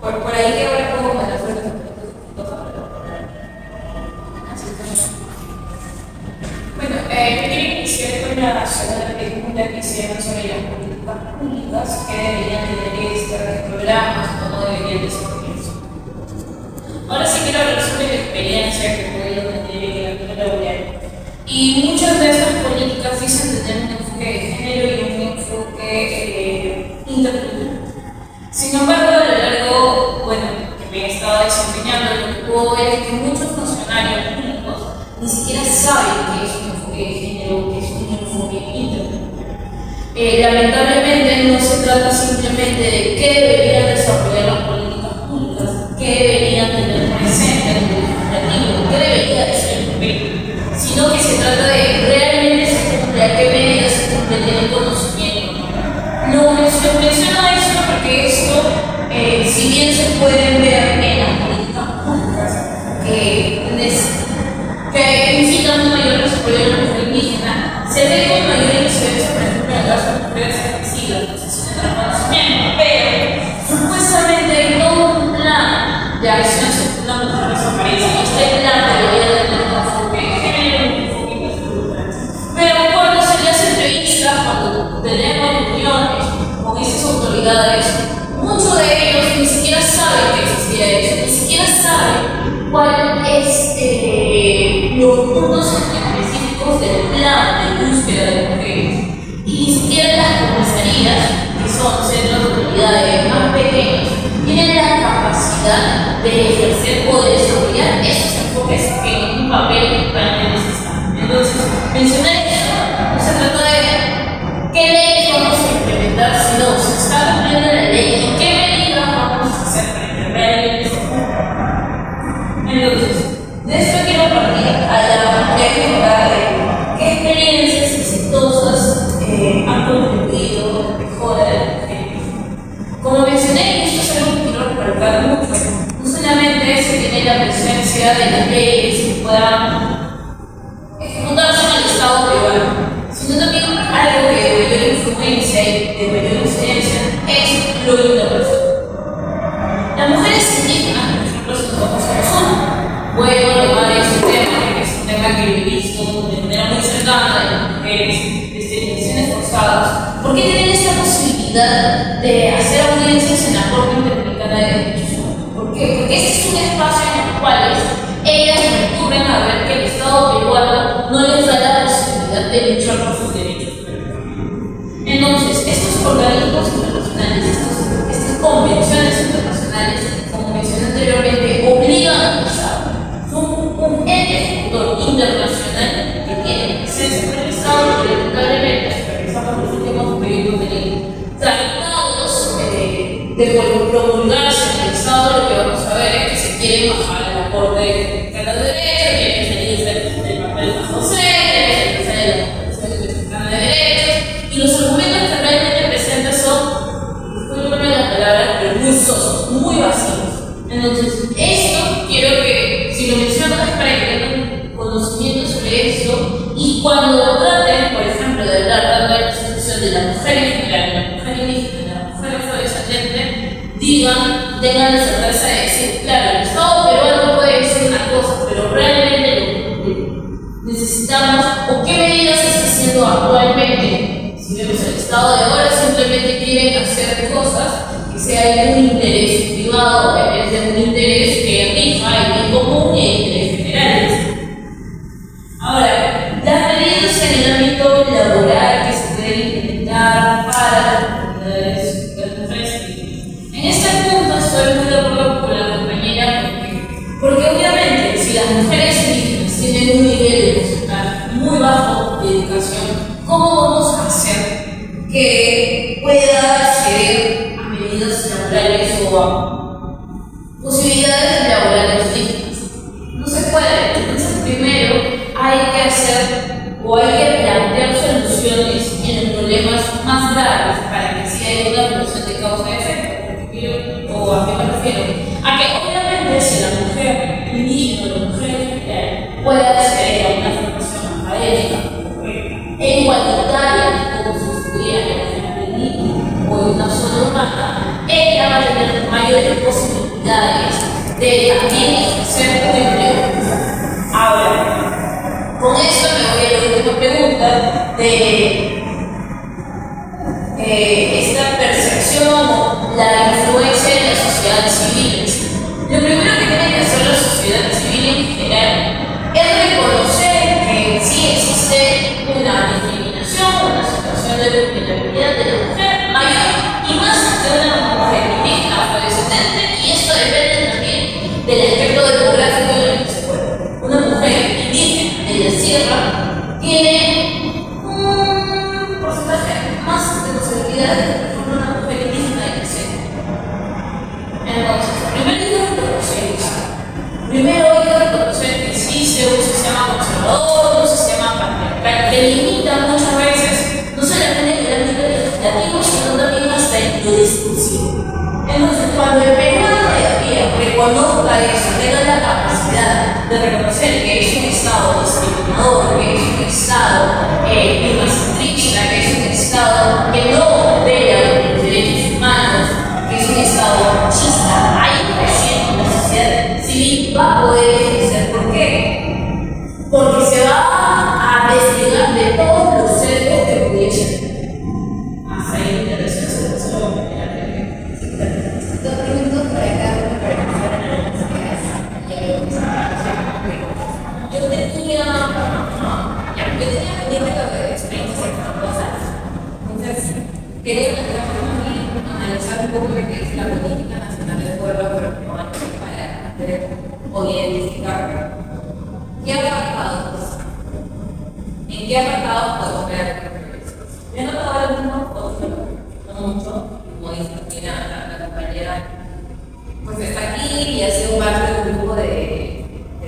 Por ahí que ahora pongo como las fuerzas bueno, quería iniciar con la segunda pregunta que hicieron sobre las políticas públicas, que deberían tener estos programas o no deberían desarrollarse. Ahora sí quiero hablar sobre la experiencia que he podido tener en el ámbito laboral. Y muchas de estas políticas dicen tener un enfoque de género y un enfoque intercultural. Sin embargo, a lo largo, que me he estado desempeñando, lo que puedo ver es que muchos funcionarios públicos ni siquiera saben qué es un enfoque de género, qué es un enfoque intercultural. Lamentablemente no se trata simplemente de qué deberían desarrollar las políticas públicas, qué deberían tener presente en el legislativo, qué debería de ser el papel, sino que se trata de realmente se cumple, a qué medidas se cumple, tener conocimiento. No menciono esto porque esto, si bien se pueden ver en las políticas públicas que incitan un mayor desarrollo de la mujer indígena, se ve con mayor incidencia, por ejemplo, en las mujeres ejercidas, posiciones de reconocimiento, pero supuestamente hay todo un plan de acción sobre una mujer desaparece, y este plan debería tener un enfoque de género, un enfoque intercultural. Pero cuando se le hace entrevistas, cuando tenemos reuniones con esas autoridades, muchos de ellos ni siquiera saben que existía eso, ni siquiera saben cuál es los puntos específicos del plan de búsqueda de mujeres. Y ni siquiera las comisarías, que son centros de autoridades más pequeños, tienen la capacidad de ejercer o de desarrollar esos enfoques que en un papel realmente necesitan. Entonces, mencionar eso no se trata de qué leyes vamos a implementar, sino se está cumpliendo la ley y qué medidas vamos a hacer para que realmente se cumpla. Entonces, de esto quiero partir a la pregunta de qué experiencias exitosas han contribuido a la mejora de la mujer. Como mencioné, y esto es algo que quiero recalcar mucho, no solamente se tiene la presencia de las leyes que puedan ejecutarse en el Estado peruano, sino también algo que de mayor influencia y de mayor incidencia es lo internacional. Las mujeres indígenas, por ejemplo, si nos vamos a la zona, vuelvo a tomar ese tema, que es un tema que he visto de manera muy cercana de las mujeres, de esterilizaciones forzadas. ¿Por qué tienen esta posibilidad de hacer audiencias en la Corte Interamericana de Derechos Humanos? ¿Por qué? Porque este es un espacio en el cual ellas recurren a ver que el Estado peruano no les da la posibilidad de luchar por sus derechos. Entonces, estos organismos internacionales, estas convenciones internacionales, como mencioné anteriormente, obligan al Estado. Son un ente ejecutor internacional que tiene presencia en el Estado y lamentablemente, si revisamos los últimos periodos de ley, tratados de promulgarse en el Estado, lo que vamos a ver es que se quieren bajar a la Corte de la Derecha, quieren salirse del papel de José, quieren salirse de la Convención Interamericana de Derechos, y los argumentos que realmente presentan son, disculpenme las palabras, pero muy sosos, muy vacíos. Entonces, esto quiero que, si lo menciono, es para que tengan conocimiento sobre esto, y cuando traten, por ejemplo, de hablar tanto de la situación de la mujer en general, de la mujer indígena, de la mujer afrodescendiente, tengan la certeza de decir, claro, el Estado peruano puede decir una cosa, pero realmente lo que necesitamos, o qué medidas se está haciendo actualmente. Si vemos el Estado de ahora, simplemente quieren hacer cosas que sean un interés privado en vez de un interés que rija el bien común y el interés general. Ahora, las medidas en el ámbito laboral que se pueden implementar para las comunidades de las mujeres. En este punto estoy muy de acuerdo con la compañera porque obviamente si las mujeres indígenas tienen un nivel emocional muy bajo de educación, ¿cómo vamos a hacer que pueda acceder a medidas laborales o a posibilidades laborales dignas? No se puede. Entonces primero hay que hacer o hay que plantear soluciones en los problemas más graves para que sea hay una relación de causa y efecto. ¿O a qué me refiero? A que obviamente si la mujer indígena o la mujer general puede acceder a una formación académica e igualitaria como si estuviera en el niño o en una zona humana, ella va a tener mayores posibilidades de también ejercer un empleo. Ahora, con esto me voy a la última pregunta de esta percepción o la influencia de las sociedades civiles. Lo primero que tiene que hacer la sociedad civil en general es reconocer que sí existe una discriminación, una situación de vulnerabilidad de la mujer mayor y más de una mujer indígena afrodescendiente, y esto depende también del aspecto demográfico en el que se encuentra. Una mujer indígena de la sierra tiene un porcentaje más de posibilidades de transformar una mujer indígena de la sierra. Entonces, primero hay que reconocer eso. Primero hay que reconocer que existe un sistema conservador, un sistema patriarcal que limita muchas veces no solamente en el ámbito legislativo, sino también hasta en lo discursivo. Entonces, cuando el Perú reconozca eso, tenga la capacidad de reconocer que es un Estado discriminador, que es un Estado primacentrista, que es un Estado que no vela por los derechos humanos, que es un Estado machista, ahí recién la sociedad civil va a poder ejercer. ¿Por qué? Porque se va a desligar de todos los sesgos que pudiesen tener. Hasta ahí me interesa eso. Dos preguntas para cada uno para empezar a analizar y a luego yo tenía pendiente lo de experiencias exitosas. Entonces, quería analizar un poco lo que es la política nacional del pueblo afroperuano para o identificar qué apartados, en qué apartados podemos ver progresos. Yo he notado algunos otros, no mucho, como dice la compañera, pues está aquí y ha sido parte de un grupo de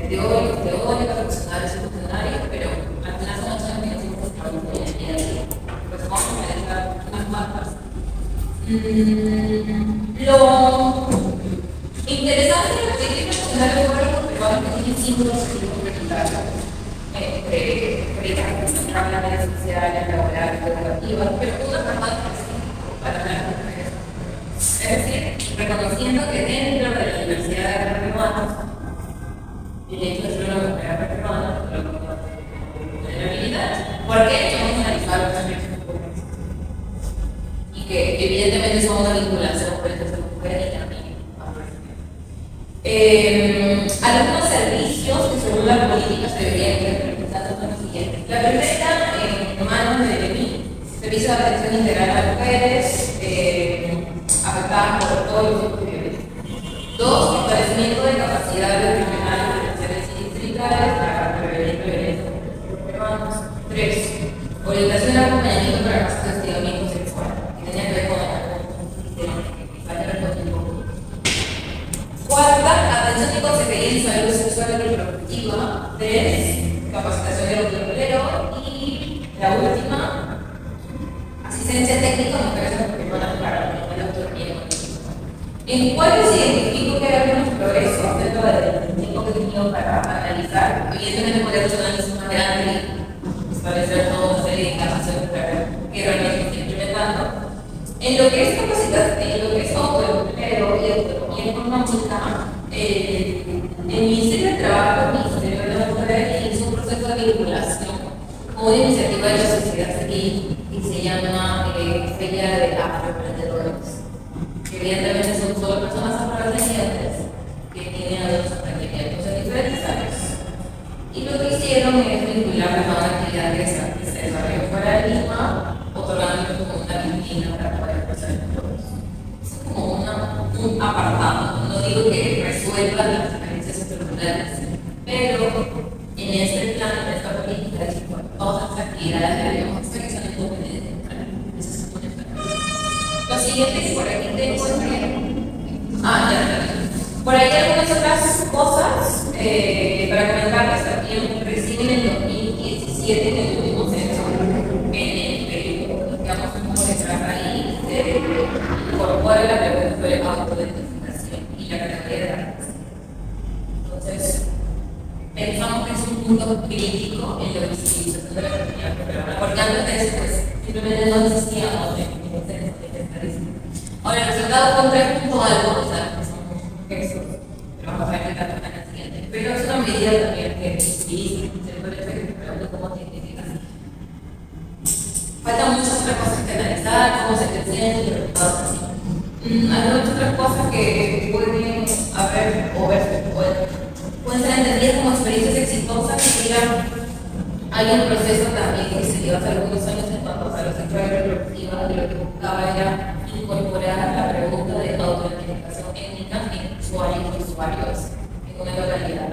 teóricos, profesionales y funcionarios, pero al final son 8 años que nos estamos aquí. Pues vamos a analizar unas marcas. Lo interesante de la política nacional del pueblo afroperuano es que tiene 5 objetivos prioritarios. Trabajar en redes sociales, laborales, educativas, pero una forma específica para las mujeres. Es decir, reconociendo que dentro de la diversidad de afroperuanos, el hecho de ser una mujer afroperuana, la vulnerabilidad, porque hemos analizado los aspectos públicos y que evidentemente somos una vinculación con esta mujer y también algunos servicios que según la política se deberían implementar son los siguientes. La primera, en manos de mí, servicio de atención integral a mujeres afectadas por todos los tipos de violencia. 2, fortalecimiento de capacidades regionales, regionales y distritales para prevenir violencia contra los peruanos. 3, orientación y acompañamiento para casos de hostigamiento sexual, que tenía que ver con el cuarta, atención y consejería en salud sexual y reproductiva. 3, capacitación del autoempleo. Y la última, asistencia técnica a mujeres afroperuanas para la autonomía económica. En cuáles identifico que hay algunos progresos dentro del tiempo que he tenido para analizar. Evidentemente podría hacer un análisis más grande y establecer toda una serie de capacidades que realmente estoy implementando. En lo que es capacitación, en lo que es autoempleo y autonomía económica, el Ministerio de Trabajo, el Ministerio de la Mujer, hizo un proceso de vinculación con una iniciativa de la sociedad civil que se llama Feria de Afroemprendedores, que evidentemente son solo personas afrodescendientes que tienen los emprendimientos en diferentes áreas. Y lo que hicieron es vincularlas a una actividad que se desarrolló fuera de Lima, otorgándoles como una vitrina para poder empezar el proceso. Es como un apartado, no digo que resuelva las diferencias estructurales, pero en este plan, en esta política, todas las actividades deberíamos hacer que son independientes. Lo siguiente que por aquí tengo es que por ahí algunas otras cosas para comentarles también. Recién en el 2017 en el último censo en el Perú, digamos, como detrás ahí pensamiento crítico en la visibilización de la comunidad peruana, porque antes de eso, pues, simplemente no existía ahora, el resultado concreto es todo algo, o sea, que son gestos, pero vamos a ver qué tal en la siguiente. Pero es una medida también que visibiliza, se puede ver que pregunta cómo te identificas. Faltan muchas otras cosas que analizar, cómo se te sienten los resultados así. Hay muchas otras cosas que pueden haber o verse, pueden ser entendidas como experiencias exitosas que digan hay un proceso también que se lleva hace algunos años en cuanto a la sexualidad reproductiva, de lo que buscaba era incorporar la pregunta de autoidentificación étnica en usuarios y usuarios en una localidad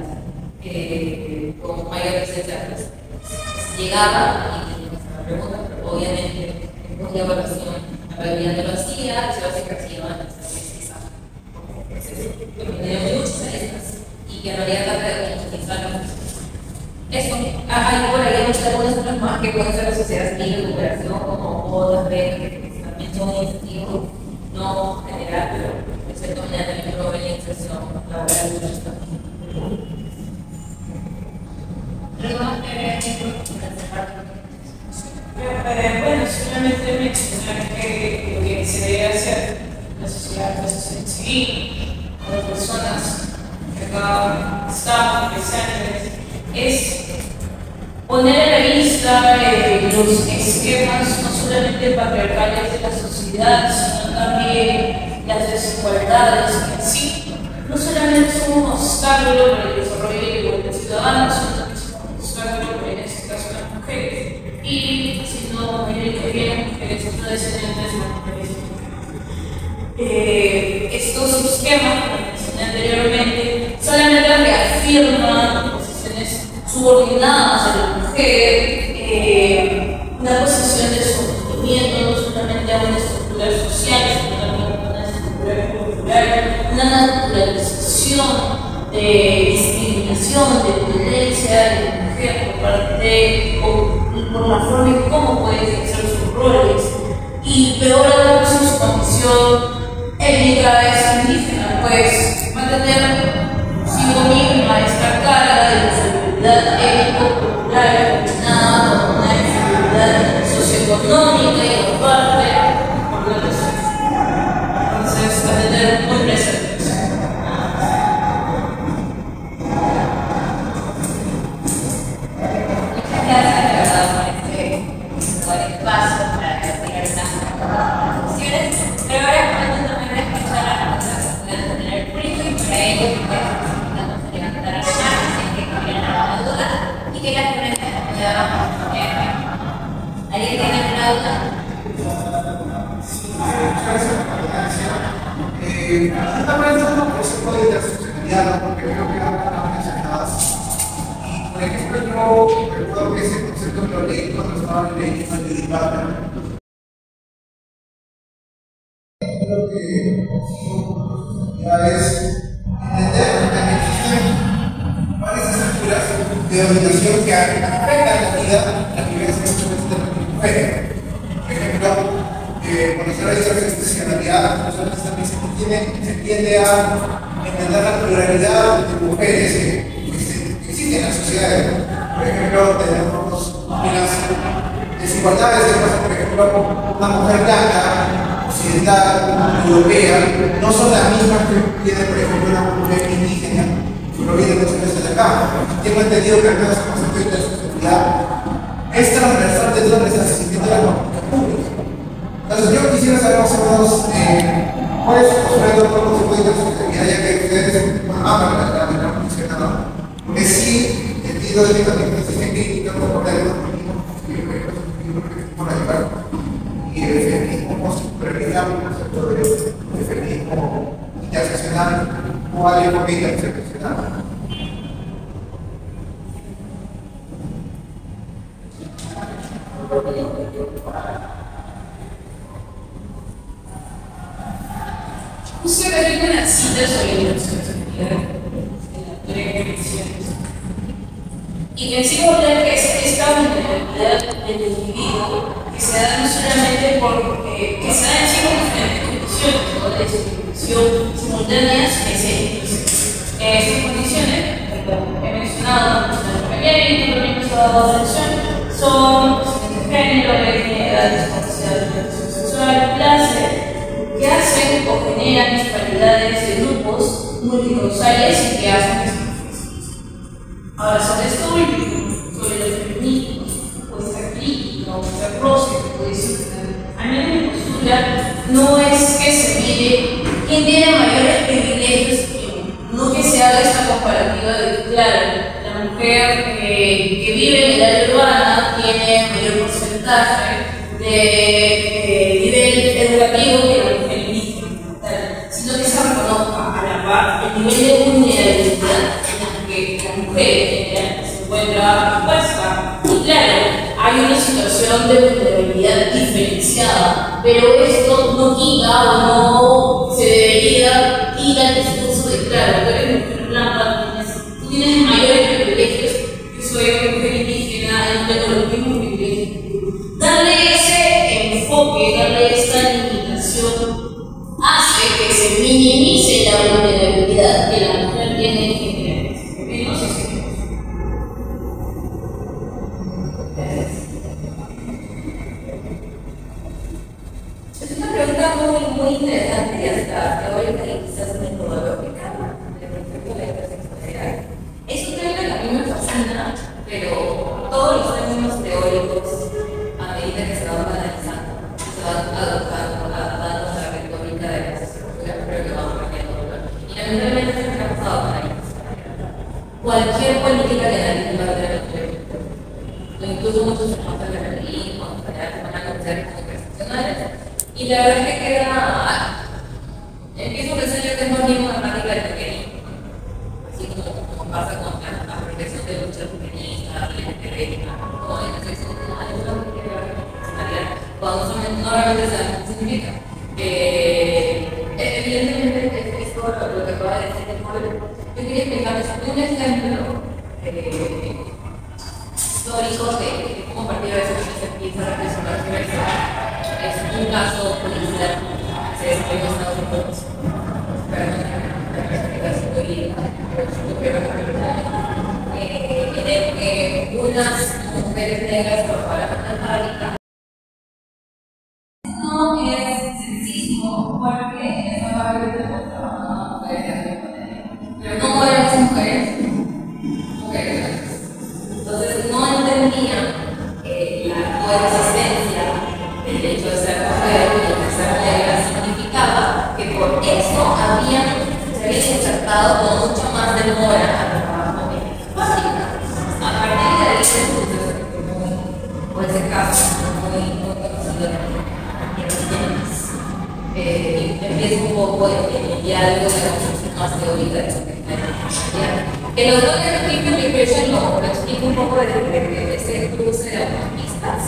con mayor presencia. Llegaba y la pregunta, pero obviamente después de evaluación la mayoría no lo hacía, se lo hacía como proceso que tiene muchas aristas y que en realidad trata de utilizar eso. Hay por ahí algunas otras más que pueden ser la sociedad civil, recuperación, como bodas, becas, que también son iniciativos no general, pero de cierta manera también promueven la inserción laboral de los bueno, solamente mencionar que lo que se debe hacer la sociedad civil, con las personas que acá están presentes, es poner en la vista los esquemas no solamente patriarcales de la sociedad, sino también las desigualdades que en sí no solamente son un obstáculo para el desarrollo de la igualdad ciudadana, sino también son un obstáculo para, en este caso, las mujeres. Y si no, que vienen mujeres afrodescendientes y mujeres. Estos esquemas, como mencioné anteriormente, solamente reafirman posiciones subordinadas a la mujer, una posición de sometimiento no solamente a una estructura social, sino también a una estructura cultural, una naturalización de discriminación, de violencia de la mujer por parte por la forma en cómo puede ejercer sus roles, y peor aún en su condición étnica es indígena, pues va a tener consigo misma esta carga de inferioridad étnico-cultural combinada con una inferioridad socioeconómica y aparte por la persona. Entonces va a tener muy presente. ¿Alguien tiene alguna duda? Concepto de interseccionalidad, porque creo que hablan mencionadas. Por ejemplo, yo recuerdo que ese concepto lo leí cuando estaba leyendo el debate. Creo que ya es entender que existen varias estructuras de dominación que afectan la vida, la vivencia de las mujeres. Por ejemplo, cuando se habla de interseccionalidad, nosotros también se tiende a entender la pluralidad de mujeres que existen en la sociedad. Por ejemplo, tenemos unas desigualdades que pasa, por ejemplo, una mujer blanca, occidental, europea, no son las mismas que tiene, por ejemplo, una mujer indígena que proviene muchas veces de acá. Tengo entendido que acá ese concepto de interseccionalidad es transversal de todas las asistencias de la política pública. Entonces, yo quisiera saber más o menos cuál es su postura de todo concepto de interseccionalidad, ya que ustedes aman la funcionada, porque sí, el sentido de la intersección crítica por la y el feminismo constructuralizado, el concepto de feminismo interseccional o algo interseccional. Usted ha hecho una cita sobre la interseccionalidad y que en sí volver que esta vulnerabilidad del individuo que se da no solamente porque que se da en sí con diferentes condiciones, ¿no? De discriminación simultáneas que se estas condiciones, he mencionado género, también nos ha dado atención, son género, edad, discapacidad, orientación sexual, clase, que hacen o generan disparidades de grupos multicausales y que hacen que se manifiesten. Ahora, sobre esto último, sobre los feminismos, vuestra crítica, vuestra prosa que podéis tener, a mí mi postura no es que se mire quién tiene mayores privilegios que quién, no que se haga esta comparativa de que, claro, la mujer que vive en el área urbana tiene mayor porcentaje de nivel educativo que la mujer indígena, sino que se reconozca a la par el nivel de vulnerabilidad en la que la mujer en general se encuentra expuesta. Y claro, hay una situación de vulnerabilidad diferenciada, pero esto no quita o no se debería ir al discurso de, claro, tú eres mujer blanca, tú tienes mayores privilegios que soy una mujer indígena, no tengo los mismos privilegios. Darle ese enfoque, darle esta limitación, hace que se minimice la vulnerabilidad que la mujer tiene en general. No sé si es una pregunta muy interesante y hasta teórica y quizás metodológica de respecto a la interseccionalidad. Es un tema que a mí me fascina, pero todos los términos teóricos, a medida que se van analizando, se van adaptando a la retórica de la sociología, creo que van cambiando. Y lamentablemente se me ha pasado con la interseccionalidad. Cualquier política que analice va a tener la teoría. Incluso muchos se montan de feminismo, se van a conocer como interseccionales. Y la verdad es que queda. Empiezo a pensar yo que es más bien una práctica de feminismo. Así como pasa con la protección de lucha feminista, LGTB, como la interseccionalidad, es lo que queda interseccionalidad. Cuando no realmente sabemos qué significa. Evidentemente, esto lo que acaba de decir el pueblo. Yo quería explicarles un ejemplo histórico de cómo a partir de eso se empieza a reflexionar sobre eso. Es un caso policial que se desarrolló en Estados Unidos. En el que unas mujeres negras trabajaban en la fábrica. No es sexismo porque en esa fábrica trabajaban mujeres negras, pero no eran mujeres negras. Entonces no entendían la coexistencia del hecho de ser mujer y de ser negra significaba que por eso se habían insertado con mucha más demora al trabajo en esa fábrica. A partir de ahí se puso ese caso muy conocido en empieza un poco el diálogo de la construcción más teórica de la que los dos de Stephen Liberation lo explica un poco de ese cruce de autopistas.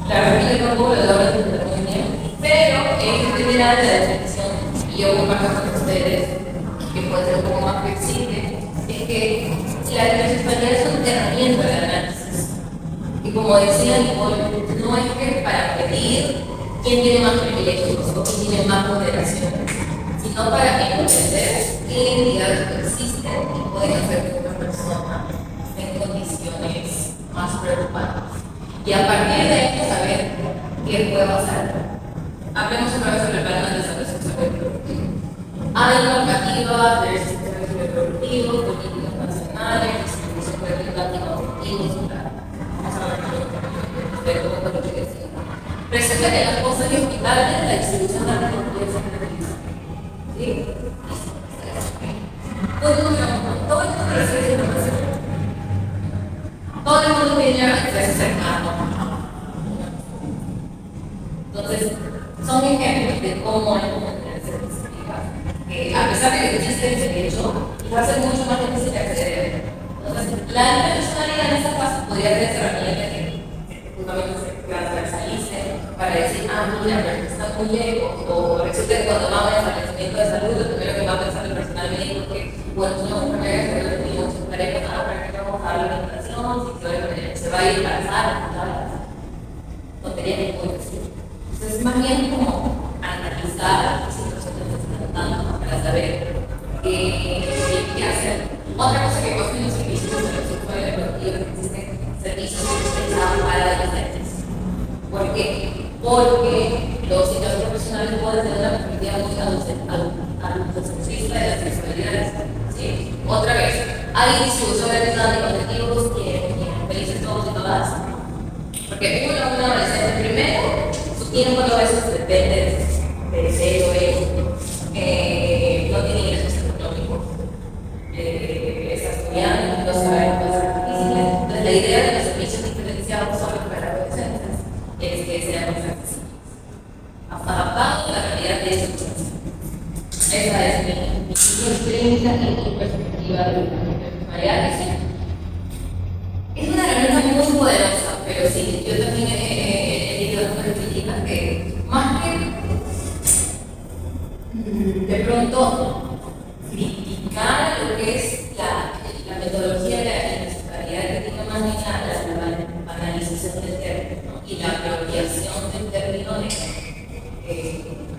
Claro, a mí tampoco lo logro entender muy bien, pero en general la definición, y yo comparto con ustedes, que puede ser un poco más flexible, es que la interseccionalidad es una herramienta de análisis. Y como decía Nicole, no es que para pedir quién tiene más privilegios o quién tiene más moderación, sino para entender qué identidades existen y pueden hacer que una persona esté en condiciones más preocupantes. Y a partir de esto saber qué puedo hacer. Hablemos otra vez sobre el plan de desarrollo sexual y reproductivo. Hay normativas del sistema reproductivo, políticas nacionales, distribución colectiva anticonceptivos, vamos a ver todo lo que decía. Resulta que las cosas hospitales la distribución de la reproducción ¿sí? Todo el mundo recibe información. Todo el mundo tiene acceso cercano. Entonces, son ejemplos de cómo hay comunidades específicas que, a pesar de que existe el derecho, va a ser mucho más difícil de acceder. Entonces, la interseccionalidad en esta fase podría ser esa herramienta que justamente se transversalice para decir, mira, pero está muy lejos, o resulta que cuando vamos al establecimiento de salud, lo primero que va a pensar el personal médico es que, bueno, si no, porque tenemos pareja, para que vamos a la alimentación, si se va a ir a la tontería que puede decir. Entonces, más bien como analizar qué situaciones se están dando para saber qué hacer. Otra cosa que pasa en los servicios de salud sexual ¿Por qué? Porque los psicólogos profesionales pueden tener una perspectiva muy adultocentrista de las sexualidades. ¿Sí? Otra vez, hay distribución de objetivos que felices todos y todas. Porque uno, un adolescente primero, su tiempo a veces depende de cero, no tiene ingresos económicos, está estudiando, no sabe cosas difíciles. Entonces, la idea de los servicios diferenciados solo para adolescentes es que sean más accesibles, adaptados a la realidad de esos chicos. Esa es mi experiencia y mi perspectiva de María. Es una herramienta muy poderosa, pero sí, yo también he leído algunas críticas que, más que de pronto criticar lo que es la metodología de la sexualidad, que tiene más bien la banalización del término y la apropiación del término de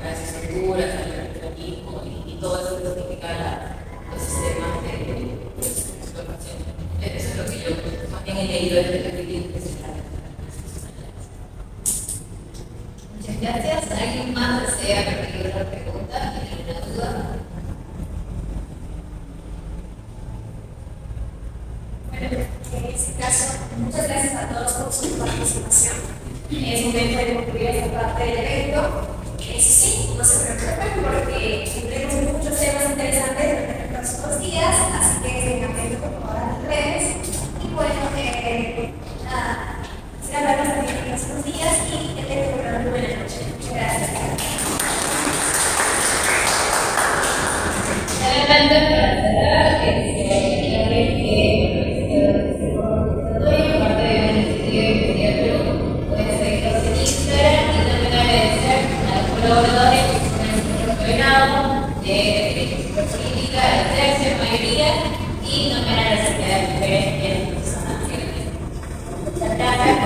las estructuras, el capitalismo y todo eso que significa los sistemas de explotación. Eso es lo que yo más bien he leído desde la crítica. Muchas gracias. ¿Alguien más desea repetir otra pregunta? ¿Tiene alguna duda? Bueno, en este caso, muchas gracias a todos por su participación. Es momento de concluir esta parte del evento. Sí, no se preocupen porque tendremos muchos temas interesantes en los próximos días, así que estén atentos por todas las redes. Y bueno, será vernos también en los próximos días y que tengan una buena noche. Muchas gracias. Adelante para cerrar, colaboradores que han programa de política, de tercia, mayoría y también a la sociedad de mujeres y a las personas. Muchas gracias.